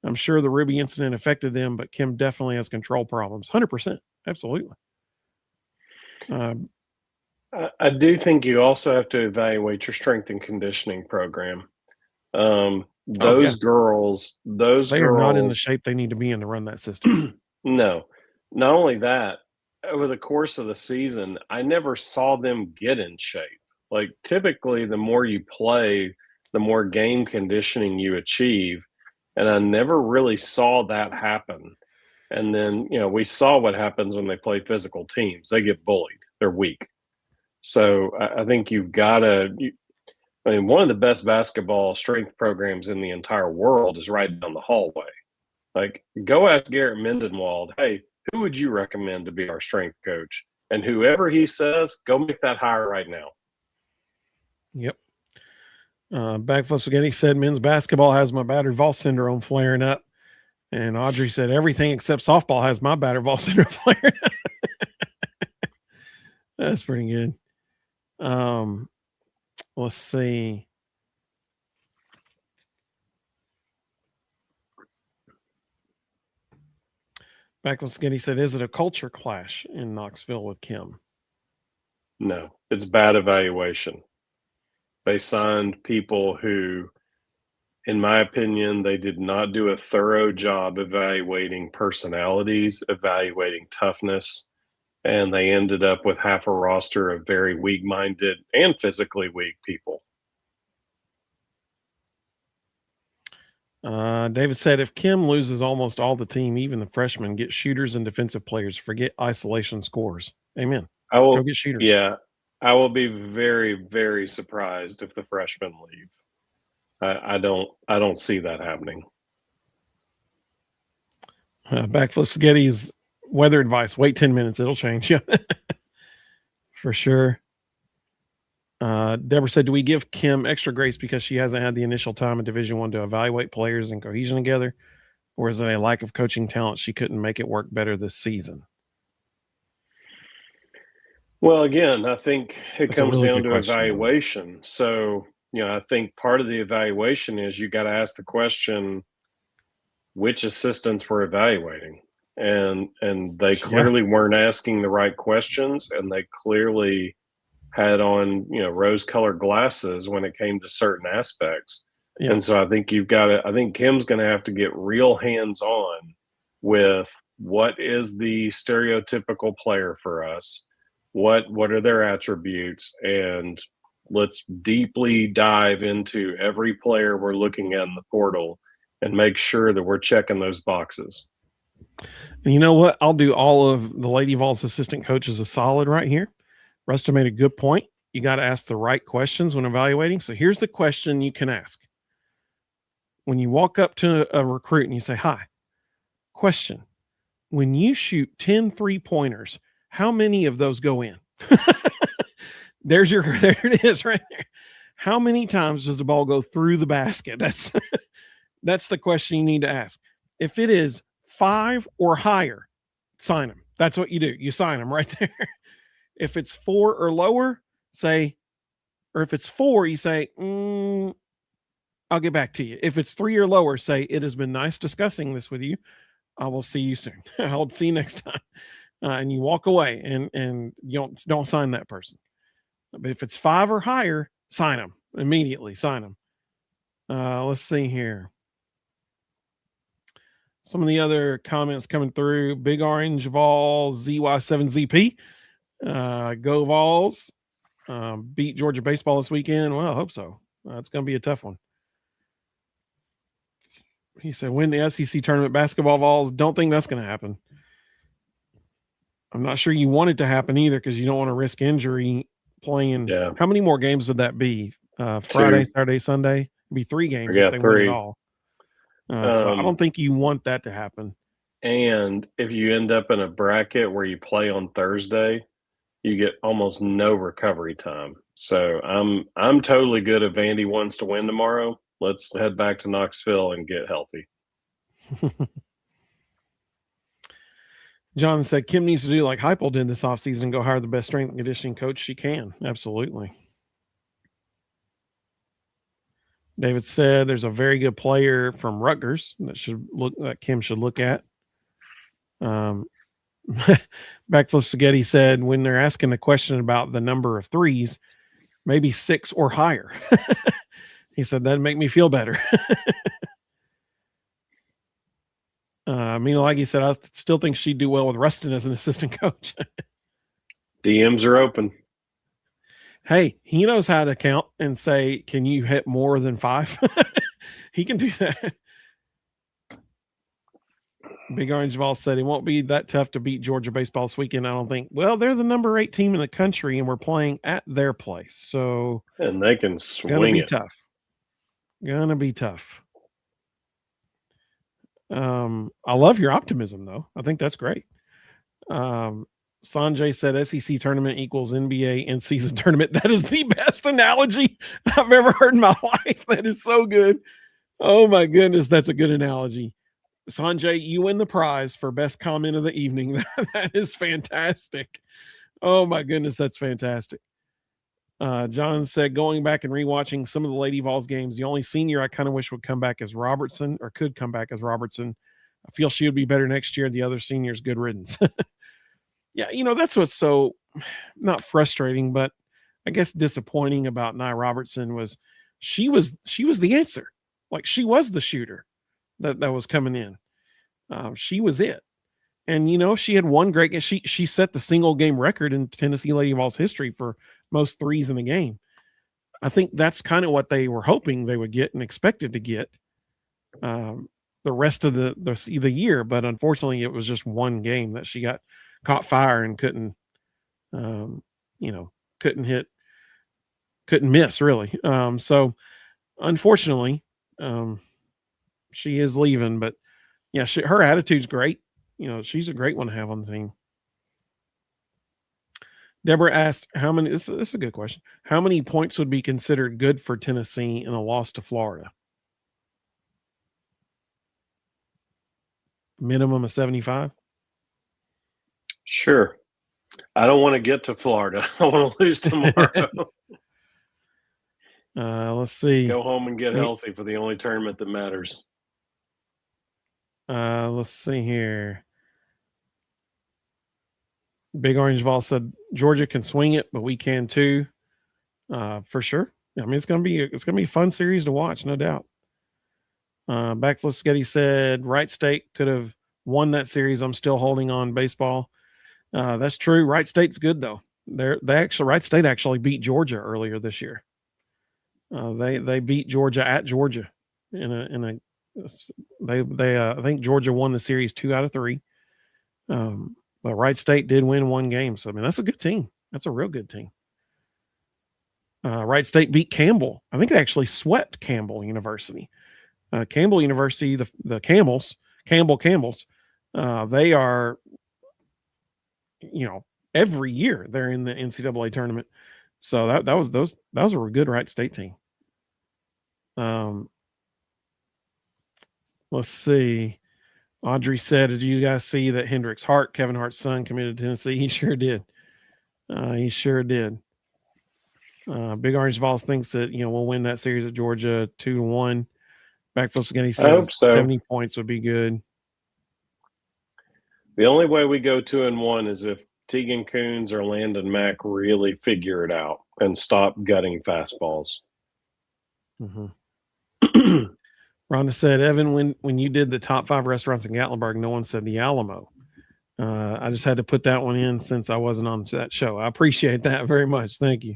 I'm sure the Ruby incident affected them, but Kim definitely has control problems. 100%. Absolutely. I do think you also have to evaluate your strength and conditioning program. Those girls are not in the shape they need to be in to run that system. No, not only that, over the course of the season, I never saw them get in shape. Like, typically, the more you play, the more game conditioning you achieve. And I never really saw that happen. And then, we saw what happens when they play physical teams. They get bullied. They're weak. So I think you've got to one of the best basketball strength programs in the entire world is right down the hallway. Like, go ask Garrett Mendenwald, hey, who would you recommend to be our strength coach? And whoever he says, go make that hire right now. Yep. Backflip Spaghetti said men's basketball has my battered Vols syndrome flaring up. And Audrey said everything except softball has my battered Vols syndrome flaring up. That's pretty good. Let's see. Backflip Spaghetti said, is it a culture clash in Knoxville with Kim? No, it's bad evaluation. They signed people who, in my opinion, they did not do a thorough job evaluating personalities, evaluating toughness, and they ended up with half a roster of very weak-minded and physically weak people. David said, if Kim loses almost all the team, even the freshmen, get shooters and defensive players. Forget isolation scores. Amen. Go get shooters. Yeah, I will be very, very surprised if the freshmen leave. I don't see that happening. Backflip Spaghetti's weather advice: wait 10 minutes, it'll change. Yeah, for sure. Deborah said, do we give Kim extra grace because she hasn't had the initial time in Division I to evaluate players and cohesion together, or is it a lack of coaching talent? She couldn't make it work better this season. Well, again, I think it comes really down to question, evaluation. So, I think part of the evaluation is you got to ask the question, which assistants were evaluating? And they clearly weren't asking the right questions, and they clearly had on, rose-colored glasses when it came to certain aspects. Yeah. And so I think I think Kim's going to have to get real hands-on with what is the stereotypical player for us, what are their attributes, and let's deeply dive into every player we're looking at in the portal and make sure that we're checking those boxes. And you know what? I'll do all of the Lady Vols assistant coaches a solid right here. Ruston made a good point. You got to ask the right questions when evaluating. So here's the question you can ask. When you walk up to a recruit and you say, hi, question, when you shoot 10 3-pointers, how many of those go in? There it is right there. How many times does the ball go through the basket? That's the question you need to ask. If it is 5 or higher, sign them. That's what you do. You sign them right there. If it's 4 or lower, say, or if it's 4, you say, I'll get back to you. If it's 3 or lower, say, it has been nice discussing this with you. I will see you soon. I'll see you next time. And you walk away and you don't sign that person. But if it's 5 or higher, sign them immediately. Sign them. Let's see here. Some of the other comments coming through. Big Orange Vols ZY7ZP. Go Vols. Beat Georgia baseball this weekend. Well, I hope so. It's going to be a tough one. He said, win the SEC tournament basketball, Vols. Don't think that's going to happen. I'm not sure you want it to happen either because you don't want to risk injury playing. Yeah. How many more games would that be? Friday, 2. Saturday, Sunday? It'd be 3 games if they 3. win it all. So I don't think you want that to happen. And if you end up in a bracket where you play on Thursday, you get almost no recovery time. So I'm totally good if Vandy wants to win tomorrow. Let's head back to Knoxville and get healthy. John said Kim needs to do like Heupel did this offseason and go hire the best strength and conditioning coach she can. Absolutely. David said there's a very good player from Rutgers that Kim should look at. Backflip Spaghetti said when they're asking the question about the number of threes, maybe 6 or higher. He said that'd make me feel better. Like he said, I still think she'd do well with Ruston as an assistant coach. DMs are open. Hey, he knows how to count and say, can you hit more than 5? He can do that. Big Orange Vols said it won't be that tough to beat Georgia baseball this weekend, I don't think. Well, they're the number 8 team in the country, and we're playing at their place. So and they can swing gonna be it. Tough. Gonna be tough. I love your optimism, though. I think that's great. Sanjay said SEC tournament equals NBA in season tournament. That is the best analogy I've ever heard in my life. That is so good. Oh my goodness, that's a good analogy. Sanjay, you win the prize for best comment of the evening. That is fantastic. Oh my goodness, that's fantastic. John said, going back and rewatching some of the Lady Vols games, the only senior I kind of wish would come back as Robertson, or could come back as Robertson. I feel she would be better next year. The other seniors, good riddance. Yeah, that's what's so not frustrating, but I guess disappointing about Nia Robertson was she was the answer. Like, she was the shooter that was coming in. She was it. And she had one great game. She set the single game record in Tennessee Lady Vols history for most threes in a game. I think that's kind of what they were hoping they would get and expected to get the rest of the year. But unfortunately, it was just one game that she got caught fire and couldn't miss really. So unfortunately, she is leaving. But yeah, her attitude's great. She's a great one to have on the team. Deborah asked, how many, this is a good question. How many points would be considered good for Tennessee in a loss to Florida? Minimum of 75? Sure. I don't want to get to Florida. I want to lose tomorrow. Let's see. Go home and get healthy for the only tournament that matters. Let's see here. Big Orange Vol said Georgia can swing it, but we can too. For sure. I mean, it's gonna be a fun series to watch, no doubt. Backflip Sketty said Wright State could have won that series. I'm still holding on baseball. That's true. Wright State's good though. Wright State actually beat Georgia earlier this year. They beat Georgia at Georgia I think Georgia won the series 2 out of 3. But Wright State did win one game. So, I mean, that's a good team. That's a real good team. Wright State beat Campbell. I think they actually swept Campbell University. Campbell University, the Camels, they are, every year they're in the NCAA tournament. So that was a good Wright State team. Let's see. Audrey said, did you guys see that Hendricks Hart, Kevin Hart's son, committed to Tennessee? He sure did. Big Orange Vols thinks that, we'll win that series at Georgia 2-1. Backflip Skinny says 70 points would be good. The only way we go 2-1 is if Tegan Coons or Landon Mack really figure it out and stop gutting fastballs. Mm-hmm. Rhonda said, Evan, when you did the top 5 restaurants in Gatlinburg, no one said the Alamo. I just had to put that one in since I wasn't on that show. I appreciate that very much. Thank you.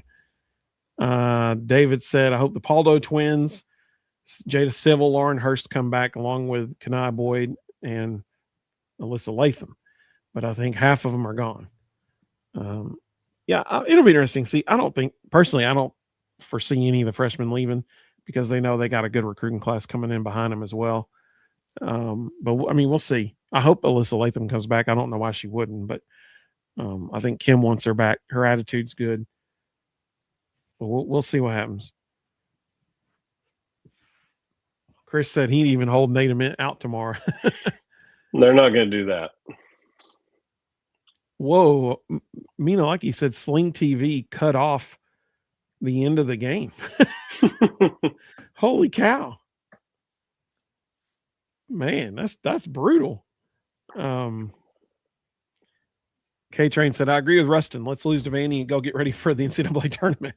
David said, I hope the Paldo twins, Jada Civil, Lauren Hurst come back along with Kanai Boyd and Alyssa Latham. But I think half of them are gone. It'll be interesting. See, I don't foresee any of the freshmen leaving, because they know they got a good recruiting class coming in behind them as well. But I mean, we'll see. I hope Alyssa Latham comes back. I don't know why she wouldn't, but I think Kim wants her back. Her attitude's good. But we'll see what happens. Chris said he'd even hold Nate out tomorrow. They're not going to do that. Whoa. Mina Lucky said Sling TV cut off the end of the game. Holy cow, man, that's brutal. K-Train said, I agree with Ruston. Let's lose to Vandy and go get ready for the NCAA tournament.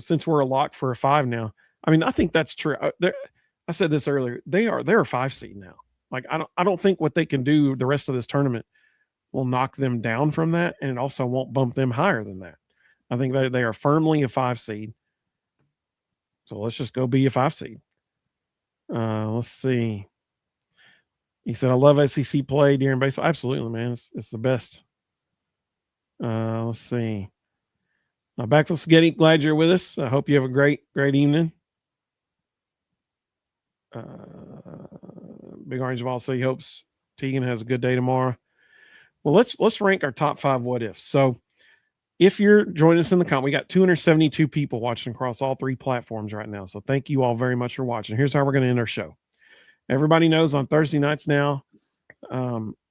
Since we're a lock for a 5 now. I mean, I think that's true. I said this earlier. They're a 5 seed now. Like, I don't think what they can do the rest of this tournament will knock them down from that, and it also won't bump them higher than that. I think they are firmly a 5 seed. So let's just go be a 5 seed. Let's see. He said, I love SEC play during baseball. Absolutely, man. It's the best. Let's see. Backflip Spaghetti, glad you're with us. I hope you have a great evening. Big Orange Vol said he hopes Tegan has a good day tomorrow. Well, let's rank our top 5 what ifs. So if you're joining us in the comment, we got 272 people watching across all 3 platforms right now. So thank you all very much for watching. Here's how we're going to end our show. Everybody knows on Thursday nights now,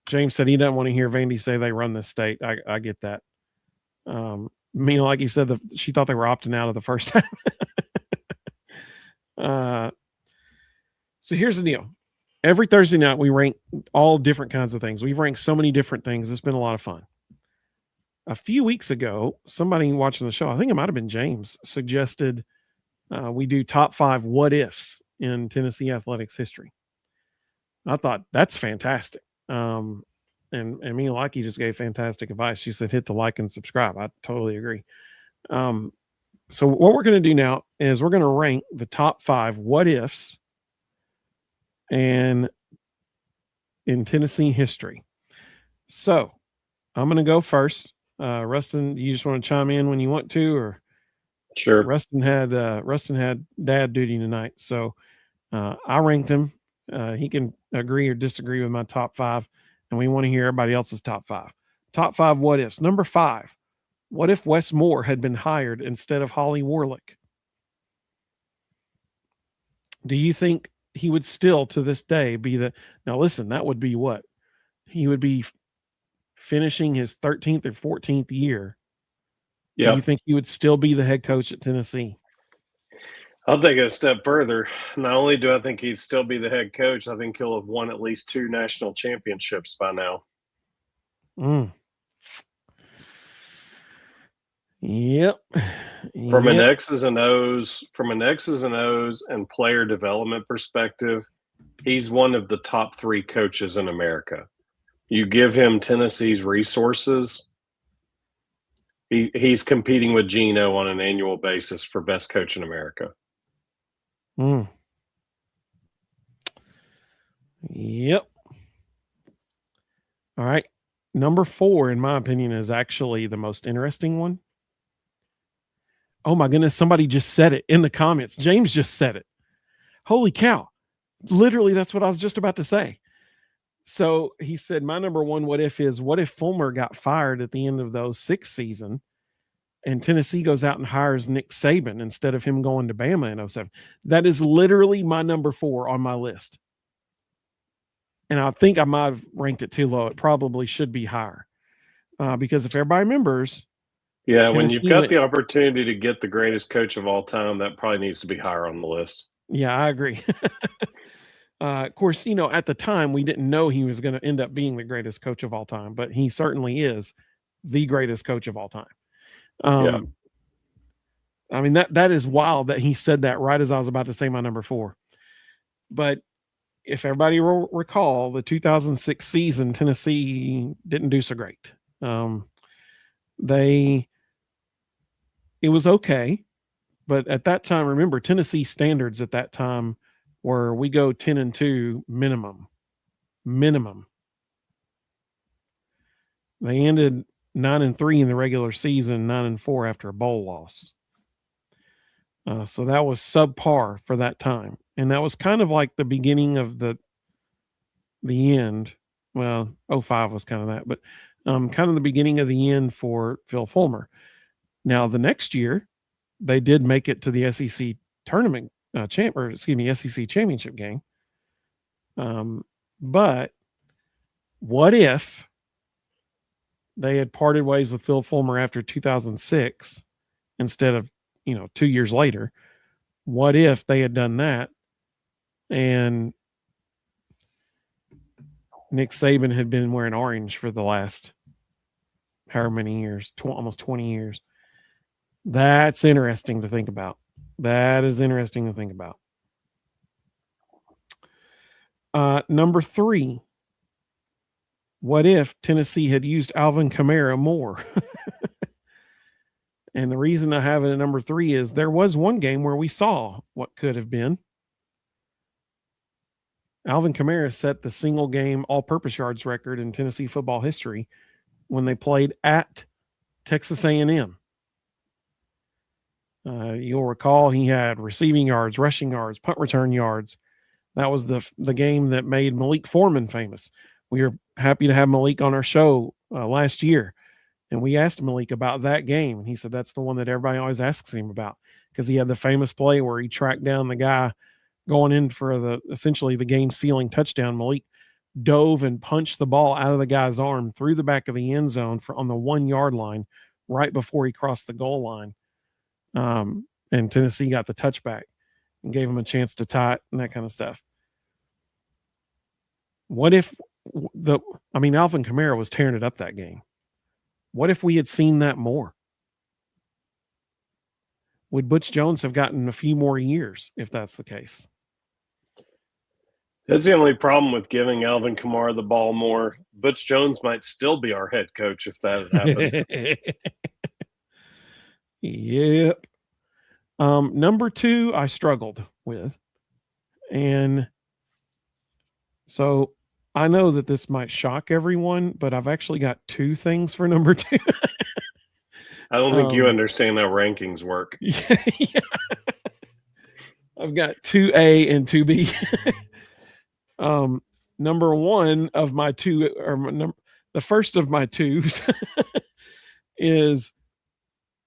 James said he doesn't want to hear Vandy say they run this state. I get that. Like he said, she thought they were opting out of the first time. So here's the deal. Every Thursday night, we rank all different kinds of things. We've ranked so many different things. It's been a lot of fun. A few weeks ago, somebody watching the show, I think it might have been James, suggested we do top 5 what ifs in Tennessee athletics history. I thought that's fantastic. And me like he just gave fantastic advice. She said, hit the like and subscribe. I totally agree. So what we're going to do now is we're going to rank the top 5 what ifs and in Tennessee history. So I'm going to go first. Ruston, you just want to chime in when you want to, or Sure. Ruston had dad duty tonight. So I ranked him. He can agree or disagree with my top 5, and we want to hear everybody else's top 5. Top 5 what ifs. Number 5. What if Wes Moore had been hired instead of Holly Warlick? Do you think he would still to this day be now listen, that would be what? He would be finishing his 13th or 14th year. Yeah. Do you think he would still be the head coach at Tennessee? I'll take it a step further. Not only do I think he'd still be the head coach, I think he'll have won at least 2 national championships by now. Yep. From an X's and O's and player development perspective, he's one of the top 3 coaches in America. You give him Tennessee's resources, he's competing with Geno on an annual basis for best coach in America. Yep. All right. Number 4, in my opinion, is actually the most interesting one. Oh my goodness, somebody just said it in the comments. James just said it. Holy cow. Literally, that's what I was just about to say. So he said, my number 1 what if is, what if Fulmer got fired at the end of the 2006 season and Tennessee goes out and hires Nick Saban instead of him going to Bama in 2007? That is literally my number 4 on my list. And I think I might have ranked it too low. It probably should be higher. Because if everybody remembers. Yeah, Tennessee, when you've got the opportunity to get the greatest coach of all time, that probably needs to be higher on the list. Yeah, I agree. Of course, at the time, we didn't know he was going to end up being the greatest coach of all time, but he certainly is the greatest coach of all time. Yeah. I mean, that is wild that he said that right as I was about to say my number 4. But if everybody will recall, the 2006 season, Tennessee didn't do so great. It was okay, but at that time, remember, Tennessee standards at that time were we go 10-2 minimum. They ended 9-3 in the regular season, 9-4 after a bowl loss. So that was subpar for that time. And that was kind of like the beginning of the end. Well, 2005 was kind of that, but kind of the beginning of the end for Phil Fulmer. Now, the next year, they did make it to the SEC tournament SEC championship game. But what if they had parted ways with Phil Fulmer after 2006 instead of 2 years later? What if they had done that and Nick Saban had been wearing orange for the last however many years, almost 20 years? That's interesting to think about. That is interesting to think about. Number 3, what if Tennessee had used Alvin Kamara more? And the reason I have it at number 3 is there was one game where we saw what could have been. Alvin Kamara set the single game all-purpose yards record in Tennessee football history when they played at Texas A&M. You'll recall he had receiving yards, rushing yards, punt return yards. That was the game that made Malik Foreman famous. We were happy to have Malik on our show last year. And we asked Malik about that game. And he said that's the one that everybody always asks him about, because he had the famous play where he tracked down the guy going in for essentially the game sealing touchdown. Malik dove and punched the ball out of the guy's arm through the back of the end zone on the 1 yard line right before he crossed the goal line. And Tennessee got the touchback and gave him a chance to tie it and that kind of stuff. What if Alvin Kamara was tearing it up that game? What if we had seen that more? Would Butch Jones have gotten a few more years if that's the case? That's the only problem with giving Alvin Kamara the ball more. Butch Jones might still be our head coach if that happens. Yep. Number 2, I struggled with. And so I know that this might shock everyone, but I've actually got 2 things for number 2. I don't think you understand how rankings work. Yeah. I've got 2A and 2B. Number 1 of my 2, or the first of my 2s, is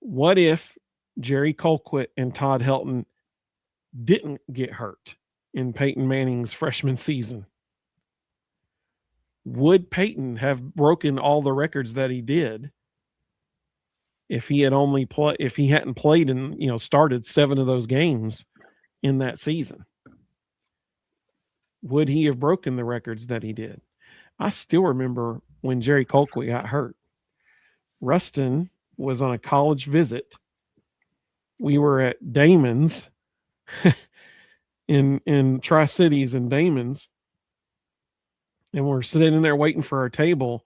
what if Jerry Colquitt and Todd Helton didn't get hurt in Peyton Manning's freshman season? Would Peyton have broken all the records that he did if he had if he hadn't played and started 7 of those games in that season? Would he have broken the records that he did? I still remember when Jerry Colquitt got hurt. Ruston was on a college visit. We were at Damon's in Tri-Cities in Damon's, and we're sitting in there waiting for our table,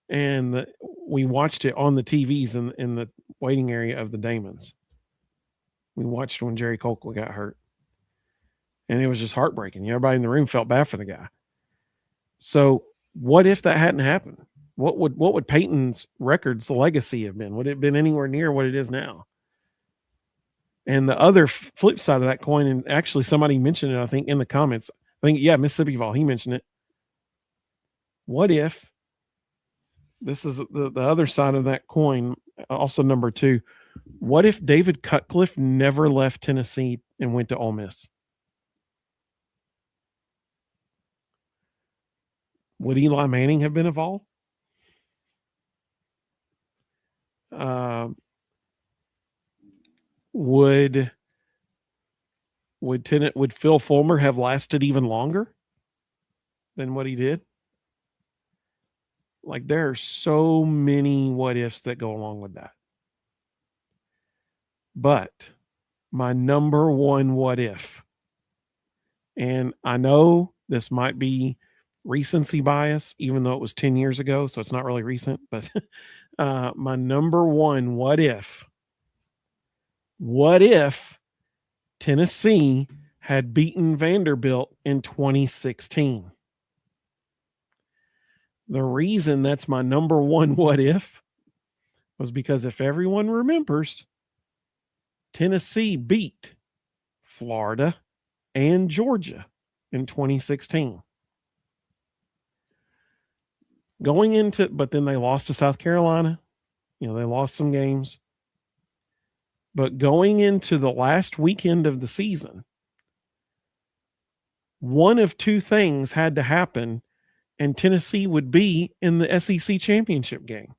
and we watched it on the TVs in the waiting area of the Damon's. We watched when Jerry Colquitt got hurt, and it was just heartbreaking. Everybody in the room felt bad for the guy. So what if that hadn't happened? What would Peyton's records legacy have been? Would it have been anywhere near what it is now? And the other flip side of that coin, and actually somebody mentioned it, I think, in the comments. I think, Mississippi Vol, he mentioned it. What if, this is the other side of that coin, also number 2, what if David Cutcliffe never left Tennessee and went to Ole Miss? Would Eli Manning have been a Vol? Would Phil Fulmer have lasted even longer than what he did? Like, there are so many what ifs that go along with that. But my number 1 what if, and I know this might be recency bias, even though it was 10 years ago, so it's not really recent, but my number 1 what if Tennessee had beaten Vanderbilt in 2016? The reason that's my number 1 what if was because, if everyone remembers, Tennessee beat Florida and Georgia in 2016. But then they lost to South Carolina. They lost some games. But going into the last weekend of the season, one of 2 things had to happen, and Tennessee would be in the SEC championship game.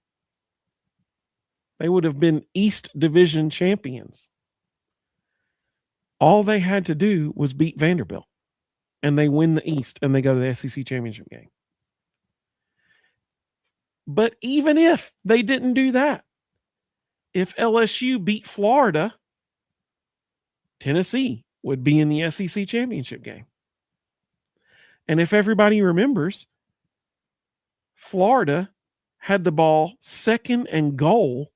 They would have been East Division champions. All they had to do was beat Vanderbilt, and they win the East, and they go to the SEC championship game. But even if they didn't do that, if LSU beat Florida, Tennessee would be in the SEC championship game. And if everybody remembers, Florida had the ball 2nd and goal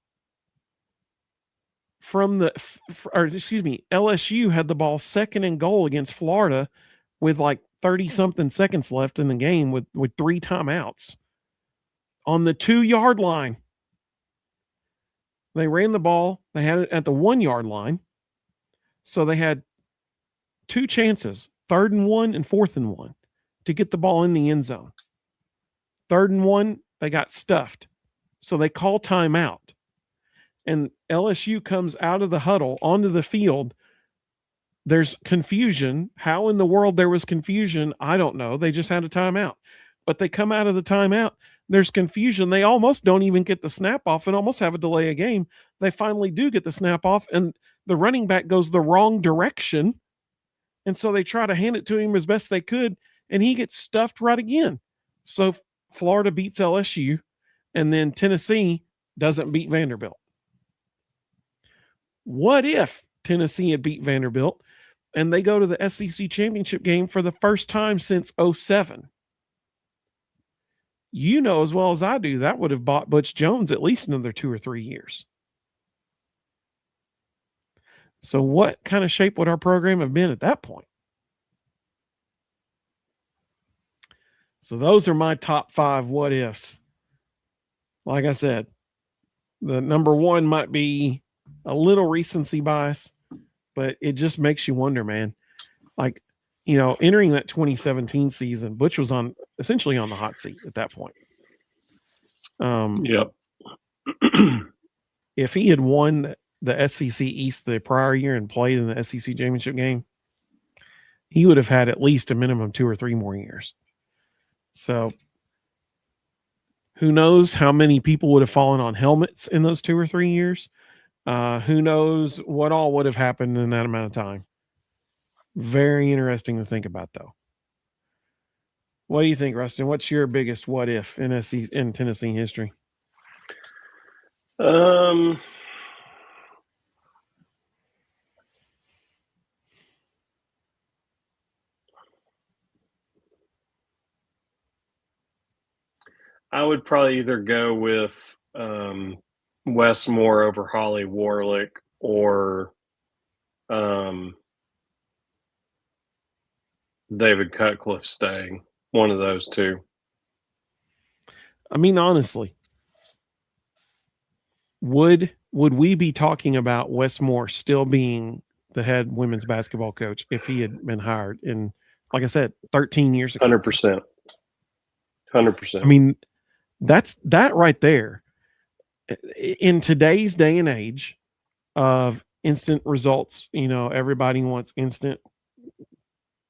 LSU had the ball 2nd and goal against Florida with like 30-something seconds left in the game with 3 timeouts on the 2-yard line. They ran the ball. They had it at the 1-yard line. So they had 2 chances, 3rd and 1 and 4th and 1, to get the ball in the end zone. 3rd and 1, they got stuffed. So they call timeout. And LSU comes out of the huddle onto the field. There's confusion. How in the world there was confusion, I don't know. They just had a timeout. But they come out of the timeout. There's confusion. They almost don't even get the snap off and almost have a delay of game. They finally do get the snap off, and the running back goes the wrong direction. And so they try to hand it to him as best they could, and he gets stuffed right again. So Florida beats LSU, and then Tennessee doesn't beat Vanderbilt. What if Tennessee had beat Vanderbilt and they go to the SEC championship game for the first time since 2007? You know as well as I do, that would have bought Butch Jones at least another 2 or 3 years. So what kind of shape would our program have been at that point? So those are my top 5 what ifs. Like I said, the number 1 might be a little recency bias, but it just makes you wonder, man. Like, entering that 2017 season, Butch was essentially on the hot seat at that point. Yep. If he had won the SEC East the prior year and played in the SEC championship game, he would have had at least a minimum 2 or 3 more years. So who knows how many people would have fallen on helmets in those 2 or 3 years? Who knows what all would have happened in that amount of time? Very interesting to think about, though. What do you think, Rustin? What's your biggest what if in Tennessee history? I would probably either go with Wes Moore over Holly Warlick or David Cutcliffe staying. One of those two. I mean, honestly, would we be talking about Wes Moore still being the head women's basketball coach if he had been hired in, like I said, 13 years ago? 100%. 100%. I mean, that right there. In today's day and age of instant results, everybody wants instant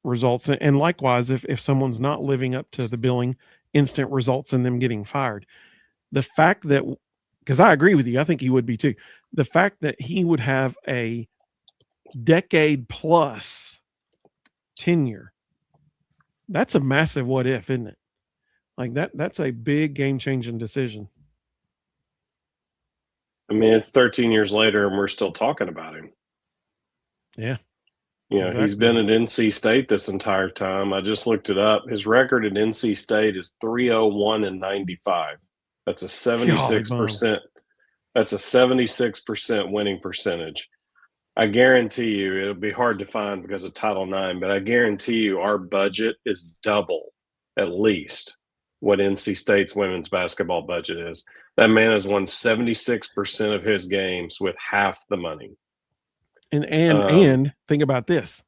results. And likewise, if someone's not living up to the billing, instant results and them getting fired. The fact that, because I agree with you, I think he would be too. The fact that he would have a decade plus tenure, that's a massive what if, isn't it? Like that's a big game-changing decision. I mean, it's 13 years later and we're still talking about him. Yeah. Exactly. He's been at NC State this entire time. I just looked it up. His record at NC State is 301-95. That's a 76%. That's a 76% winning percentage. I guarantee you it'll be hard to find because of Title IX, but I guarantee you our budget is double at least what NC State's women's basketball budget is. That man has won 76% of his games with half the money. And think about this.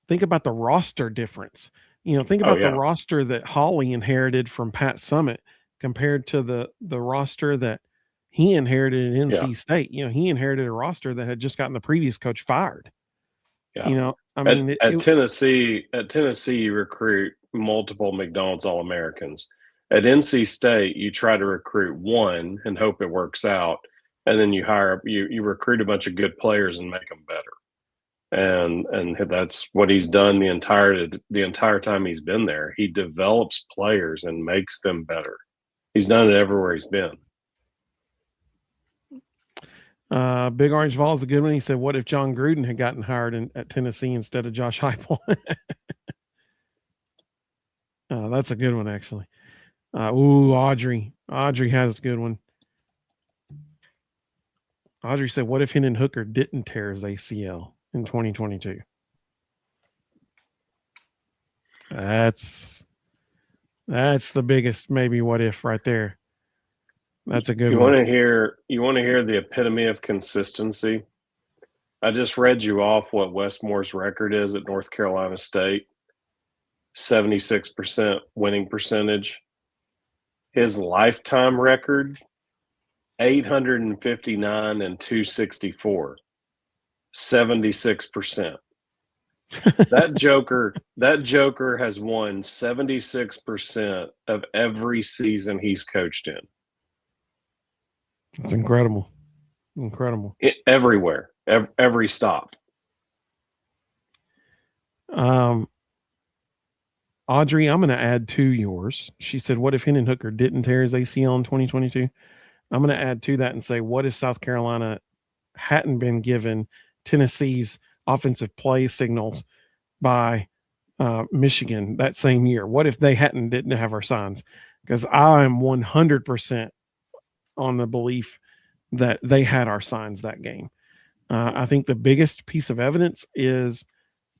Think about the roster difference. Think about the roster that Holly inherited from Pat Summitt compared to the roster that he inherited at NC State. He inherited a roster that had just gotten the previous coach fired. Yeah. At Tennessee, you recruit multiple McDonald's All-Americans. At NC State, you try to recruit one and hope it works out, and then you recruit a bunch of good players and make them better. And that's what he's done the entire time he's been there. He develops players and makes them better. He's done it everywhere he's been. Big Orange Vol is a good one. He said, "What if John Gruden had gotten hired at Tennessee instead of Josh Heupel?" That's a good one, actually. Audrey has a good one. Audrey said, "What if Hendon Hooker didn't tear his ACL in 2022?" That's the biggest maybe what if right there. That's a good one. You want to hear the epitome of consistency? I just read you off what Wes Moore's record is at North Carolina State. 76% winning percentage. His lifetime record, 859 and 264, 76%. That Joker has won 76% of every season he's coached in. It's incredible. Incredible. Everywhere, every stop. Audrey, I'm going to add to yours. She said, what if Hendon Hooker didn't tear his ACL in 2022? I'm going to add to that and say, what if South Carolina hadn't been given Tennessee's offensive play signals by Michigan that same year? What if they didn't have our signs? Because I'm 100% on the belief that they had our signs that game. I think the biggest piece of evidence is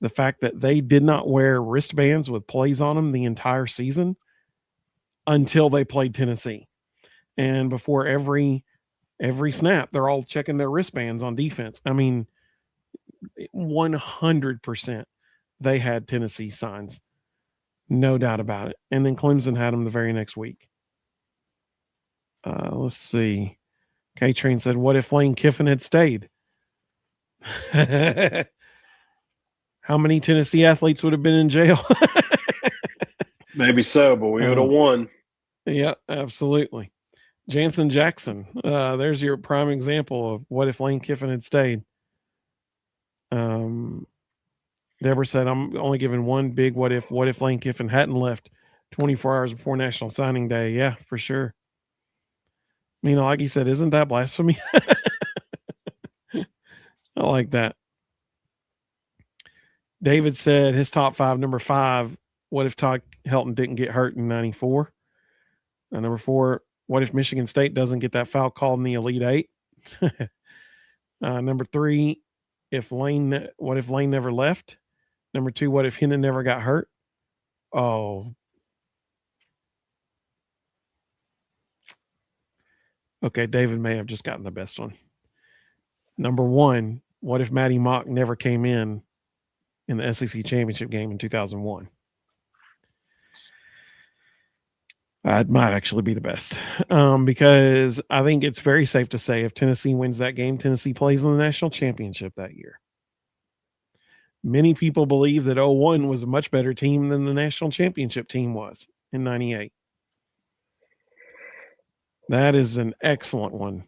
the fact that they did not wear wristbands with plays on them the entire season until they played Tennessee. And before every snap, they're all checking their wristbands on defense. I mean, 100% they had Tennessee signs. No doubt about it. And then Clemson had them the very next week. Let's see. K-Train said, what if Lane Kiffin had stayed? How many Tennessee athletes would have been in jail? Maybe so, but we would have won. Yeah, absolutely. Jansen Jackson, there's your prime example of what if Lane Kiffin had stayed. Deborah said, I'm only giving one big what if Lane Kiffin hadn't left 24 hours before National Signing Day. Yeah, for sure. Like he said, isn't that blasphemy? I like that. David said his top 5, number 5, what if Todd Helton didn't get hurt in 94? Number 4, what if Michigan State doesn't get that foul called in the Elite Eight? Number 3, what if Lane never left? Number 2, what if Hendon never got hurt? Oh. Okay, David may have just gotten the best one. Number 1, what if Matty Mock never came in the SEC championship game in 2001? It might actually be the best because I think it's very safe to say if Tennessee wins that game, Tennessee plays in the national championship that year. Many people believe that 01 was a much better team than the national championship team was in 98. That is an excellent one.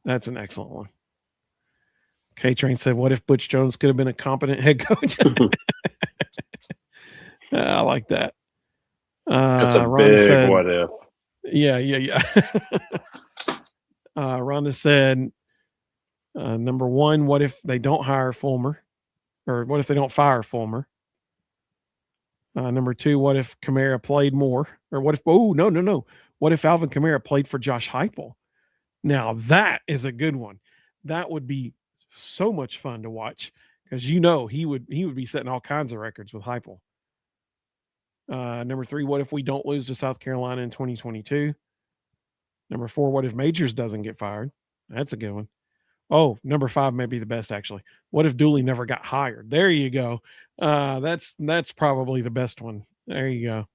That's an excellent one. K-Train said, what if Butch Jones could have been a competent head coach? I like that. That's a big said, what if. Yeah. Rhonda said, number 1, what if they don't hire Fulmer? Or what if they don't fire Fulmer? Number 2, what if Kamara played more? Or what if, no. What if Alvin Kamara played for Josh Heupel? Now that is a good one. That would be so much fun to watch because he would be setting all kinds of records with Heupel. Number 3, what if we don't lose to South Carolina in 2022? Number 4, what if Majors doesn't get fired? That's a good one. Oh, number 5 may be the best, actually. What if Dooley never got hired? There you go. That's probably the best one. There you go.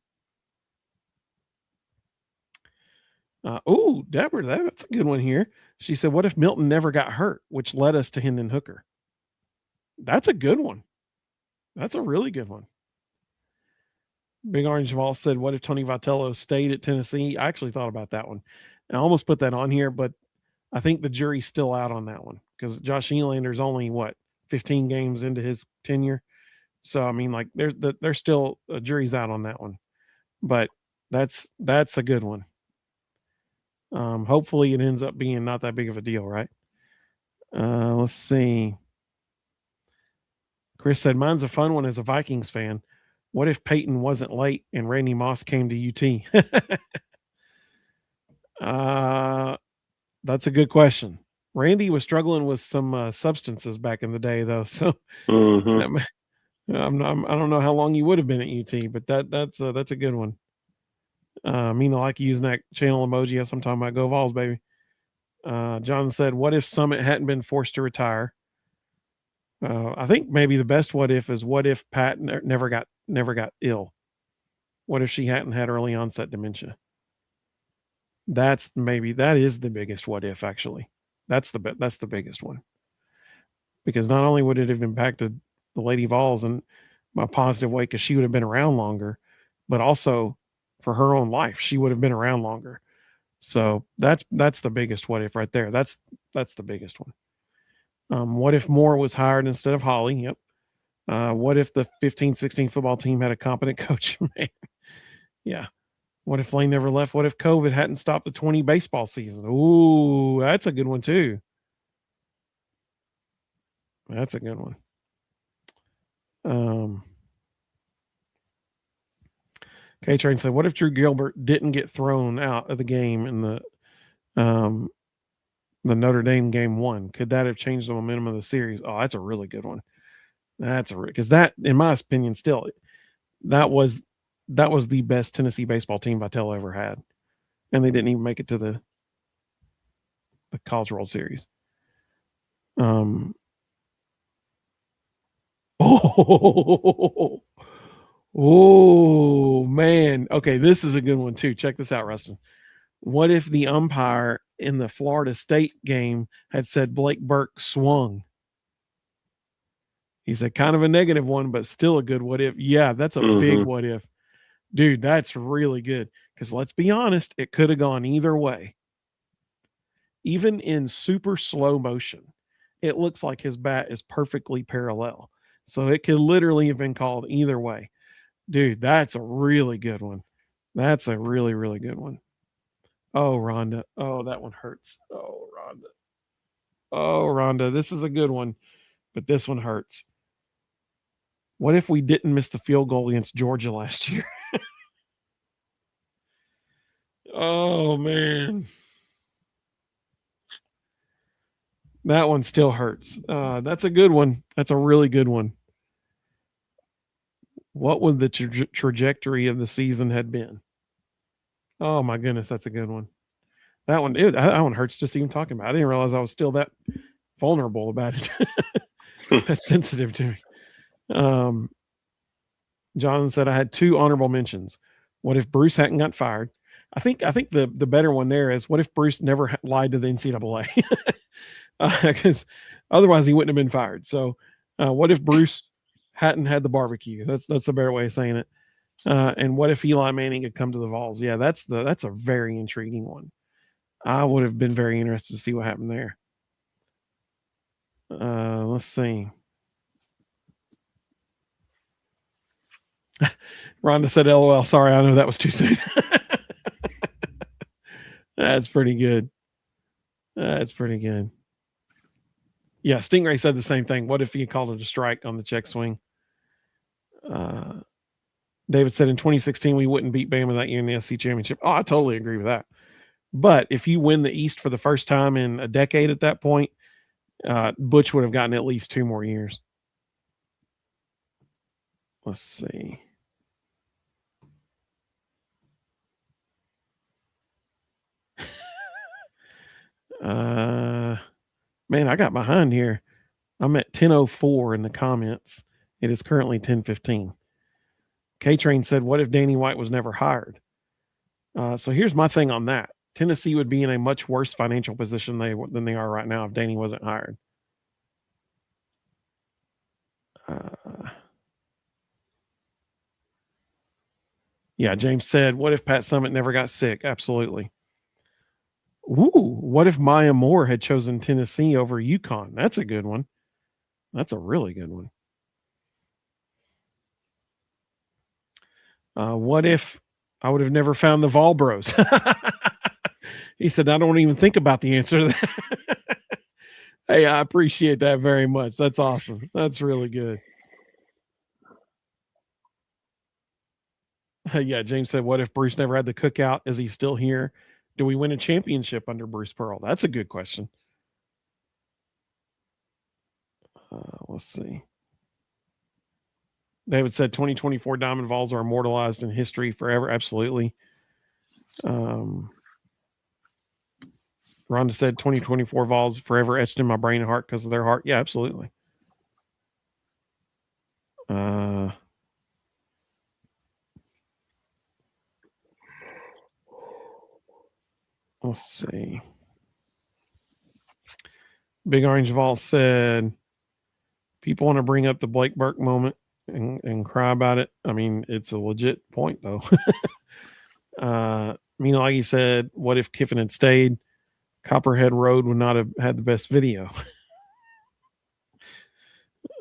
Deborah, that's a good one here. She said, what if Milton never got hurt, which led us to Hendon Hooker? That's a good one. That's a really good one. Big Orange Vols said, what if Tony Vitello stayed at Tennessee? I actually thought about that one. I almost put that on here, but I think the jury's still out on that one because Josh Elander's only, 15 games into his tenure. So, there's still a jury's out on that one. But that's a good one. Hopefully it ends up being not that big of a deal, right? Let's see. Chris said, mine's a fun one as a Vikings fan. What if Peyton wasn't late and Randy Moss came to UT? That's a good question. Randy was struggling with some substances back in the day, though. So I don't know how long you would have been at UT, but that's a good one. I like using that channel emoji. Yes, I'm talking about Go Vols, baby. John said, what if Summit hadn't been forced to retire? I think maybe the best what if is what if Pat never got ill? What if she hadn't had early onset dementia? that is the biggest what if, actually. That's the biggest one. Because not only would it have impacted the Lady Vols in a positive way because she would have been around longer, but also for her own life, she would have been around longer. So that's the biggest what if right there. That's the biggest one. What if Moore was hired instead of Holly? Yep. What if the 15-16 football team had a competent coach? Man. Yeah. What if Lane never left? What if COVID hadn't stopped the 20 baseball season? Ooh, that's a good one too. That's a good one. K-Train said, what if Drew Gilbert didn't get thrown out of the game in the Notre Dame game 1? Could that have changed the momentum of the series? Oh, that's a really good one. Because that, in my opinion, still, that was the best Tennessee baseball team Vitell ever had. And they didn't even make it to the College World Series. Oh, man. Okay, this is a good one too. Check this out, Ruston. What if the umpire in the Florida State game had said Blake Burke swung? He said kind of a negative one, but still a good what if. Yeah, that's a big what if. Dude, that's really good. Because let's be honest, it could have gone either way. Even in super slow motion, it looks like his bat is perfectly parallel. So it could literally have been called either way. Dude, that's a really good one. That's a really, really good one. Oh, Rhonda. Oh, that one hurts. Oh, Rhonda. Oh, Rhonda. This is a good one, but this one hurts. What if we didn't miss the field goal against Georgia last year? Oh, man. That one still hurts. That's a good one. That's a really good one. What would the trajectory of the season had been? Oh, my goodness. That's a good one. That one hurts just even talking about it. I didn't realize I was still that vulnerable about it. That's sensitive to me. Jonathan said I had 2 honorable mentions. What if Bruce hadn't got fired? I think the better one there is what if Bruce never lied to the NCAA? Because otherwise he wouldn't have been fired. So what if Bruce hadn't had the barbecue? That's a better way of saying it. And what if Eli Manning had come to the Vols? Yeah, that's a very intriguing one. I would have been very interested to see what happened there. Let's see. Rhonda said, LOL, sorry, I know that was too soon. That's pretty good. That's pretty good. Yeah, Stingray said the same thing. What if he called it a strike on the check swing? David said in 2016, we wouldn't beat Bama that year in the SC championship. Oh, I totally agree with that. But if you win the East for the first time in a decade at that point, Butch would have gotten at least 2 more years. Let's see. Man, I got behind here. I'm at 10:04 in the comments. It is currently 10:15. K-Train said, what if Danny White was never hired? So here's my thing on that. Tennessee would be in a much worse financial position than they are right now if Danny wasn't hired. Yeah, James said, what if Pat Summitt never got sick? Absolutely. Ooh, what if Maya Moore had chosen Tennessee over UConn? That's a good one. That's a really good one. What if I would have never found the Vol Bros? He said, I don't even think about the answer to that. Hey, I appreciate that very much. That's awesome. That's really good. Yeah, James said, what if Bruce never had the cookout? Is he still here? Do we win a championship under Bruce Pearl? That's a good question. Let's see. David said 2024 Diamond Vols are immortalized in history forever. Absolutely. Rhonda said 2024 Vols forever etched in my brain and heart because of their heart. Yeah, absolutely. Let's see. Big Orange Vault said, people want to bring up the Blake Burke moment and cry about it. I mean, it's a legit point, though. Like he said, what if Kiffin had stayed? Copperhead Road would not have had the best video.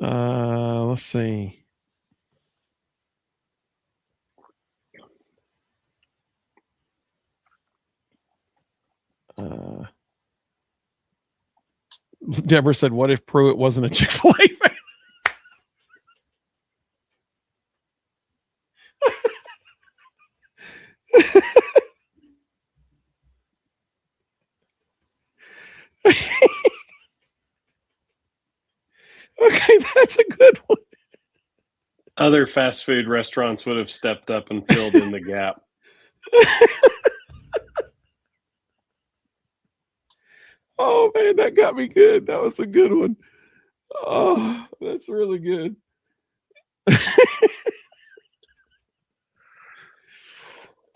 Let's see. Deborah said, what if Pruitt wasn't a Chick-fil-A fan? Okay, that's a good one. Other fast food restaurants would have stepped up and filled in the gap. Oh, man, that got me good. That was a good one. Oh, that's really good.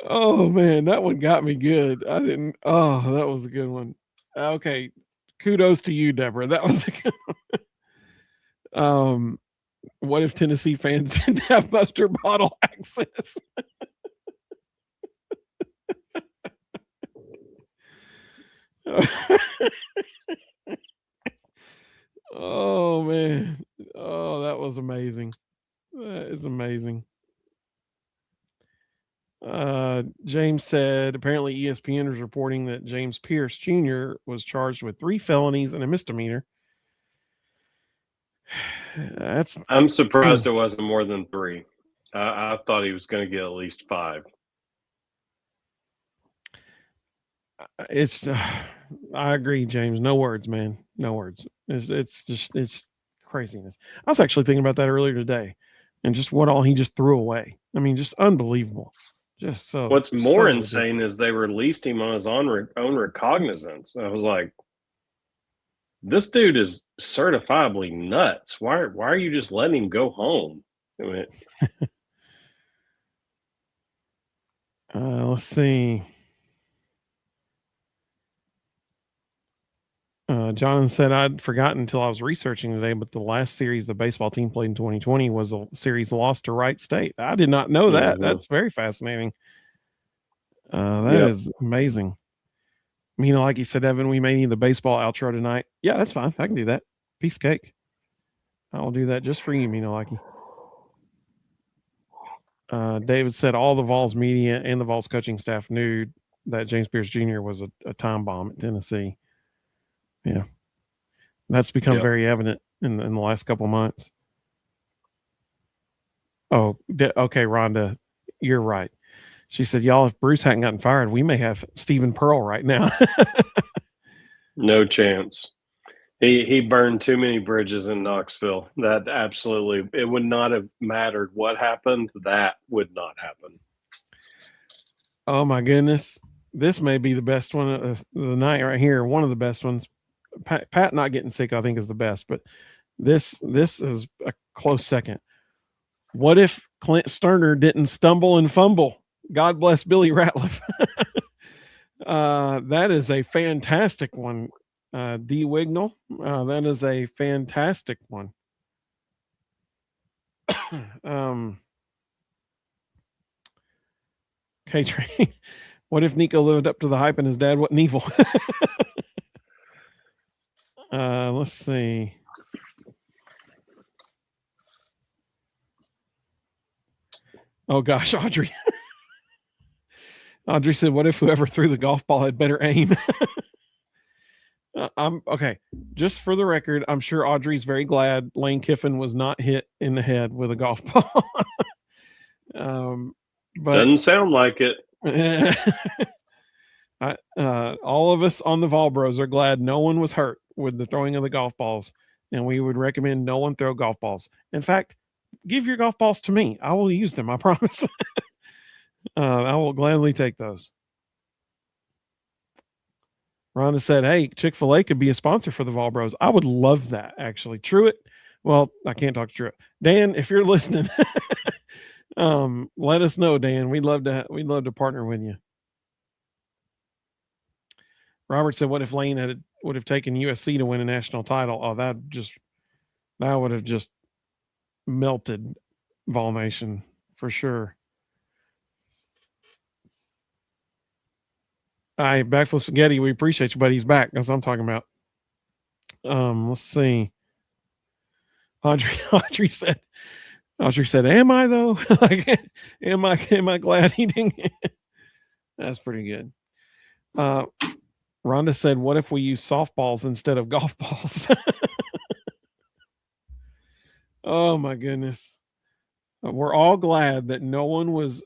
Oh, man, that one got me good. That was a good one. Okay, kudos to you, Deborah. That was a good one. What if Tennessee fans didn't have Buster Bottle access? Oh, man. Oh, that was amazing. That is amazing. James said, apparently ESPN is reporting that James Pierce Jr. was charged with 3 felonies and a misdemeanor. I'm surprised it wasn't more than 3. I thought he was going to get at least 5. I agree, James. No words, man. No words. It's craziness. I was actually thinking about that earlier today, and just what all he just threw away. I mean, just unbelievable. Just so. What's more insane is they released him on his own recognizance. I was like, this dude is certifiably nuts. Why are you just letting him go home? I mean, let's see. Jonathan said, I'd forgotten until I was researching today, but the last series the baseball team played in 2020 was a series lost to Wright State. I did not know that. That's very fascinating. That is amazing. Like you said, Evan, we may need the baseball outro tonight. Yeah, that's fine. I can do that. Piece of cake. I will do that just for you, Likey. David said all the Vols media and the Vols coaching staff knew that James Pierce Jr. was a time bomb at Tennessee. Yeah. That's become very evident in the last couple of months. Oh, okay, Rhonda, you're right. She said, y'all, if Bruce hadn't gotten fired, we may have Stephen Pearl right now. No chance. He burned too many bridges in Knoxville. That absolutely, it would not have mattered what happened. That would not happen. Oh, my goodness. This may be the best one of the night right here. One of the best ones. Pat not getting sick, I think, is the best, but this is a close second. What if Clint Sterner didn't stumble and fumble? God bless Billy Ratliff. That is a fantastic one. D. Wignall. That is a fantastic one. K-Train. What if Nico lived up to the hype and his dad wasn't evil? Let's see. Oh gosh, Audrey. Audrey said, what if whoever threw the golf ball had better aim? I'm okay. Just for the record, I'm sure Audrey's very glad Lane Kiffin was not hit in the head with a golf ball. But doesn't sound like it. All of us on the Vol Bros are glad no one was hurt with the throwing of the golf balls, and we would recommend no one throw golf balls. In fact, give your golf balls to me. I will use them. I promise. I will gladly take those. Rhonda said, hey, Chick-fil-A could be a sponsor for the Vol Bros. I would love that, actually. Truett, well, I can't talk to Truett. Dan, if you're listening, let us know, Dan. We'd love to partner with you. Robert said, "What if Lane would have taken USC to win a national title? Oh, that would have just melted Vol Nation for sure." Backflip Spaghetti, we appreciate you, buddy. He's back. That's what I'm talking about. Let's see. Audrey said, "Am I though? Like, am I glad he didn't?" That's pretty good. Rhonda said, "What if we use softballs instead of golf balls?" Oh my goodness. We're all glad that no one was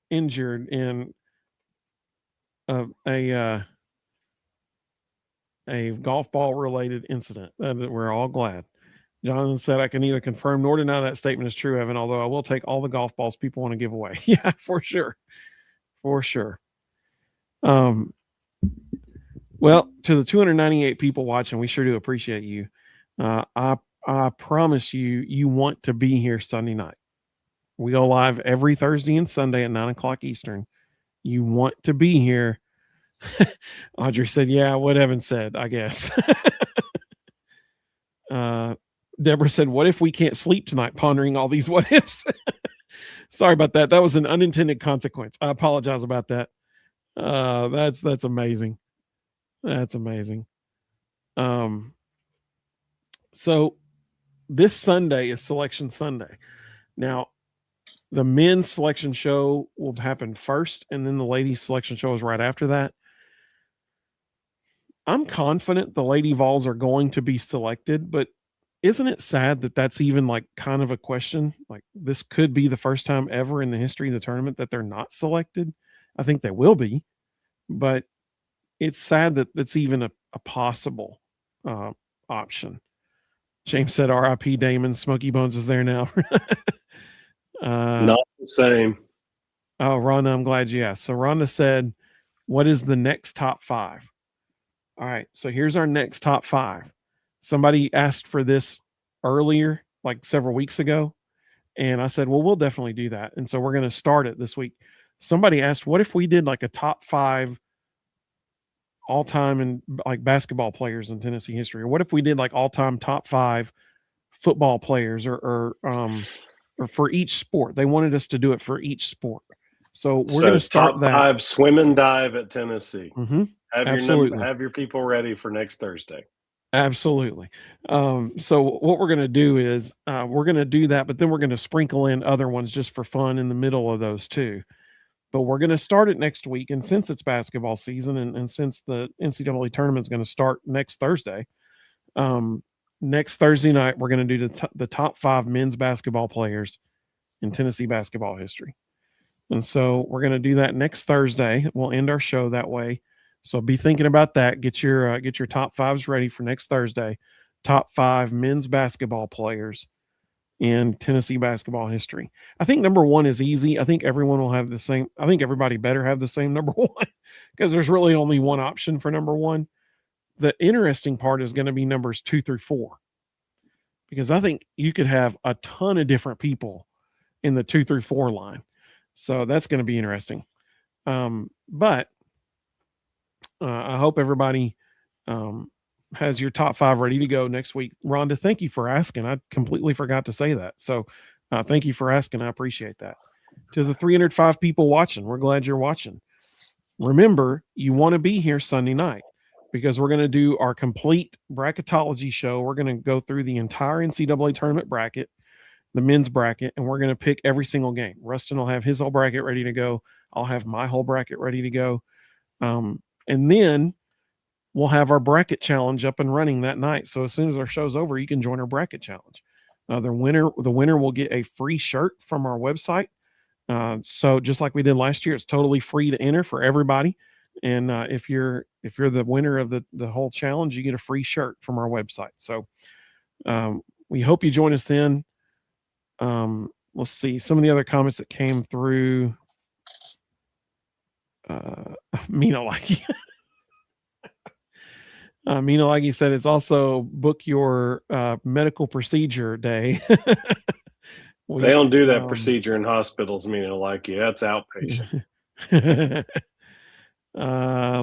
injured in a golf ball related incident. We're all glad. Jonathan said, "I can neither confirm nor deny that statement is true, Evan, although I will take all the golf balls people want to give away." Yeah, for sure. For sure. Well, to the 298 people watching, we sure do appreciate you. I promise you want to be here Sunday night. We go live every Thursday and Sunday at 9:00 Eastern. You want to be here. Audrey said, "Yeah, what Evan said, I guess." Deborah said, "What if we can't sleep tonight pondering all these what ifs?" Sorry about that. That was an unintended consequence. I apologize about that. That's amazing. That's amazing. So this Sunday is Selection Sunday. Now, the men's selection show will happen first, and then the ladies' selection show is right after that. I'm confident the Lady Vols are going to be selected, but isn't it sad that that's even like kind of a question? Like, this could be the first time ever in the history of the tournament that they're not selected. I think they will be, but it's sad that that's even a possible option. James said, "R.I.P. Damon. Smokey Bones is there now." Not the same. Oh, Rhonda, I'm glad you asked. So Rhonda said, "What is the next top 5?" All right, so here's our next top 5. Somebody asked for this earlier, like several weeks ago, and I said, "Well, we'll definitely do that." And so we're going to start it this week. Somebody asked, "What if we did like a top 5 all-time and like basketball players in Tennessee history? Or what if we did like all-time top 5 football players or for each sport?" They wanted us to do it for each sport. So we're going to start top that. 5 swim and dive at Tennessee. Mm-hmm. Absolutely. Have your people ready for next Thursday. Absolutely. So what we're going to do is we're going to do that, but then we're going to sprinkle in other ones just for fun in the middle of those too. But we're going to start it next week. And since it's basketball season and since the NCAA tournament is going to start next Thursday, next Thursday night, we're going to do the top 5 men's basketball players in Tennessee basketball history. And so we're going to do that next Thursday. We'll end our show that way. So be thinking about that. Get your top 5s ready for next Thursday. Top 5 men's basketball players in Tennessee basketball history. I think number 1 is easy. I think everyone will have the same. I think everybody better have the same number 1 because there's really only one option for number 1. The interesting part is going to be numbers 2 through 4, because I think you could have a ton of different people in the 2 through 4 line. So that's going to be interesting. But I hope everybody has your top 5 ready to go next week. Rhonda, thank you for asking. I completely forgot to say that. So thank you for asking. I appreciate that. To the 305 people watching, we're glad you're watching. Remember, you want to be here Sunday night because we're going to do our complete bracketology show. We're going to go through the entire NCAA tournament bracket, the men's bracket, and we're going to pick every single game. Ruston will have his whole bracket ready to go. I'll have my whole bracket ready to go. And then we'll have our bracket challenge up and running that night. So as soon as our show's over, you can join our bracket challenge. The winner will get a free shirt from our website. So just like we did last year, it's totally free to enter for everybody. And if you're the winner of the whole challenge, you get a free shirt from our website. So we hope you join us then. Let's see some of the other comments that came through. Mina Laggy. Mina Laggy said it's also book your medical procedure day. They don't do that procedure in hospitals, Mina Laggy. That's outpatient.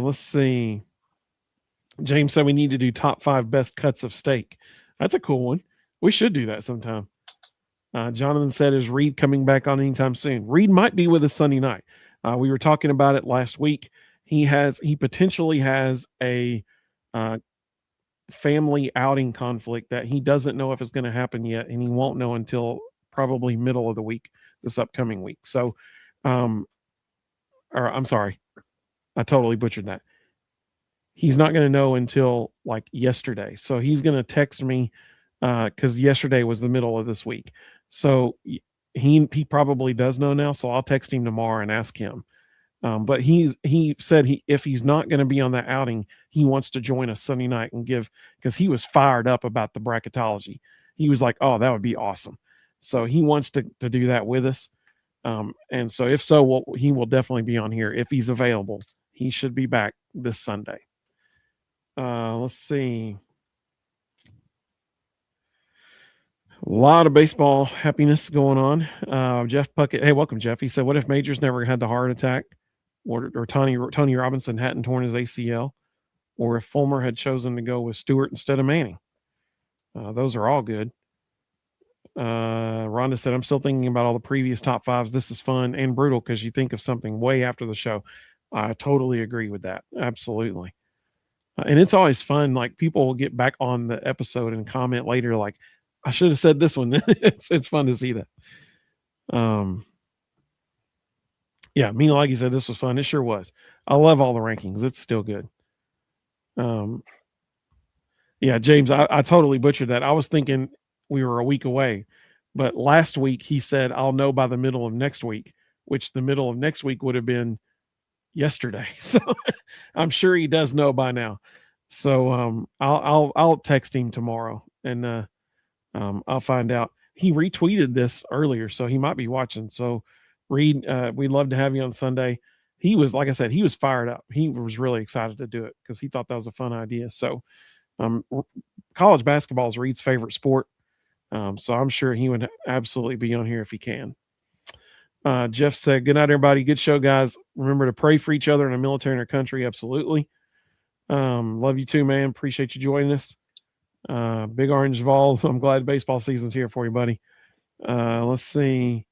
Let's see. James said we need to do top 5 best cuts of steak. That's a cool one. We should do that sometime. Jonathan said, is Reed coming back on anytime soon? Reed might be with us Sunday night. We were talking about it last week. He potentially has a family outing conflict that he doesn't know if it's going to happen yet, and he won't know until probably middle of the week, this upcoming week. So, or I'm sorry, I totally butchered that. He's not going to know until like yesterday. So he's going to text me because yesterday was the middle of this week. So he probably does know now. So I'll text him tomorrow and ask him. But he said if he's not going to be on that outing, he wants to join us Sunday night and because he was fired up about the bracketology. He was like, oh, that would be awesome. So he wants to do that with us. And so if so, he will definitely be on here if he's available. He should be back this Sunday. Let's see. A lot of baseball happiness going on. Jeff Puckett. Hey, welcome, Jeff. He said, what if Majors never had the heart attack or Tony Robinson hadn't torn his ACL, or if Fulmer had chosen to go with Stewart instead of Manning? Those are all good. Rhonda said, I'm still thinking about all the previous top 5s. This is fun and brutal because you think of something way after the show. I totally agree with that. Absolutely. And it's always fun. Like people will get back on the episode and comment later, like, I should have said this one. It's fun to see that. Yeah, me like you said, this was fun. It sure was. I love all the rankings. It's still good. Yeah, James, I totally butchered that. I was thinking we were a week away, but last week he said I'll know by the middle of next week, which the middle of next week would have been yesterday. So I'm sure he does know by now. So I'll text him tomorrow and I'll find out. He retweeted this earlier, so he might be watching. So Reed, we'd love to have you on Sunday. He was, like I said, he was fired up. He was really excited to do it because he thought that was a fun idea. So college basketball is Reed's favorite sport. So I'm sure he would absolutely be on here if he can. Jeff said, good night, everybody. Good show, guys. Remember to pray for each other in our military and our country. Absolutely. Love you too, man. Appreciate you joining us. Big Orange Vols. I'm glad baseball season's here for you, buddy. Let's see.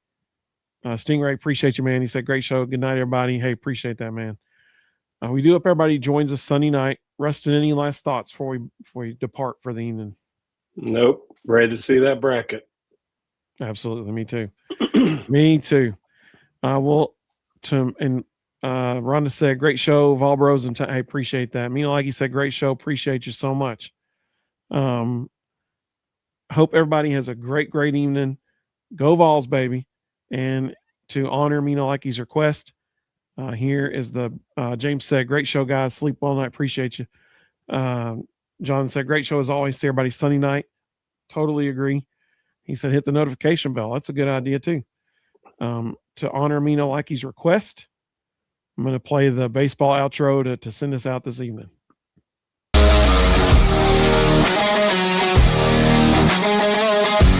Stingray, appreciate you, man. He said, great show. Good night, everybody. Hey, appreciate that, man. We do hope everybody joins us Sunday night. Ruston, any last thoughts before we depart for the evening? Nope. Ready to see that bracket. Absolutely. Me too. Me too. Rhonda said, great show, Vol Bros, and I appreciate that. Me like you said, great show. Appreciate you so much. Hope everybody has a great evening. Go Vols, baby. And to honor Mino Likey's request, here is the James said, great show, guys. Sleep well night. Appreciate you. John said, great show as always. See everybody Sunday night. Totally agree. He said, hit the notification bell. That's a good idea too. To honor Mino Likey's request, I'm going to play the baseball outro to send us out this evening.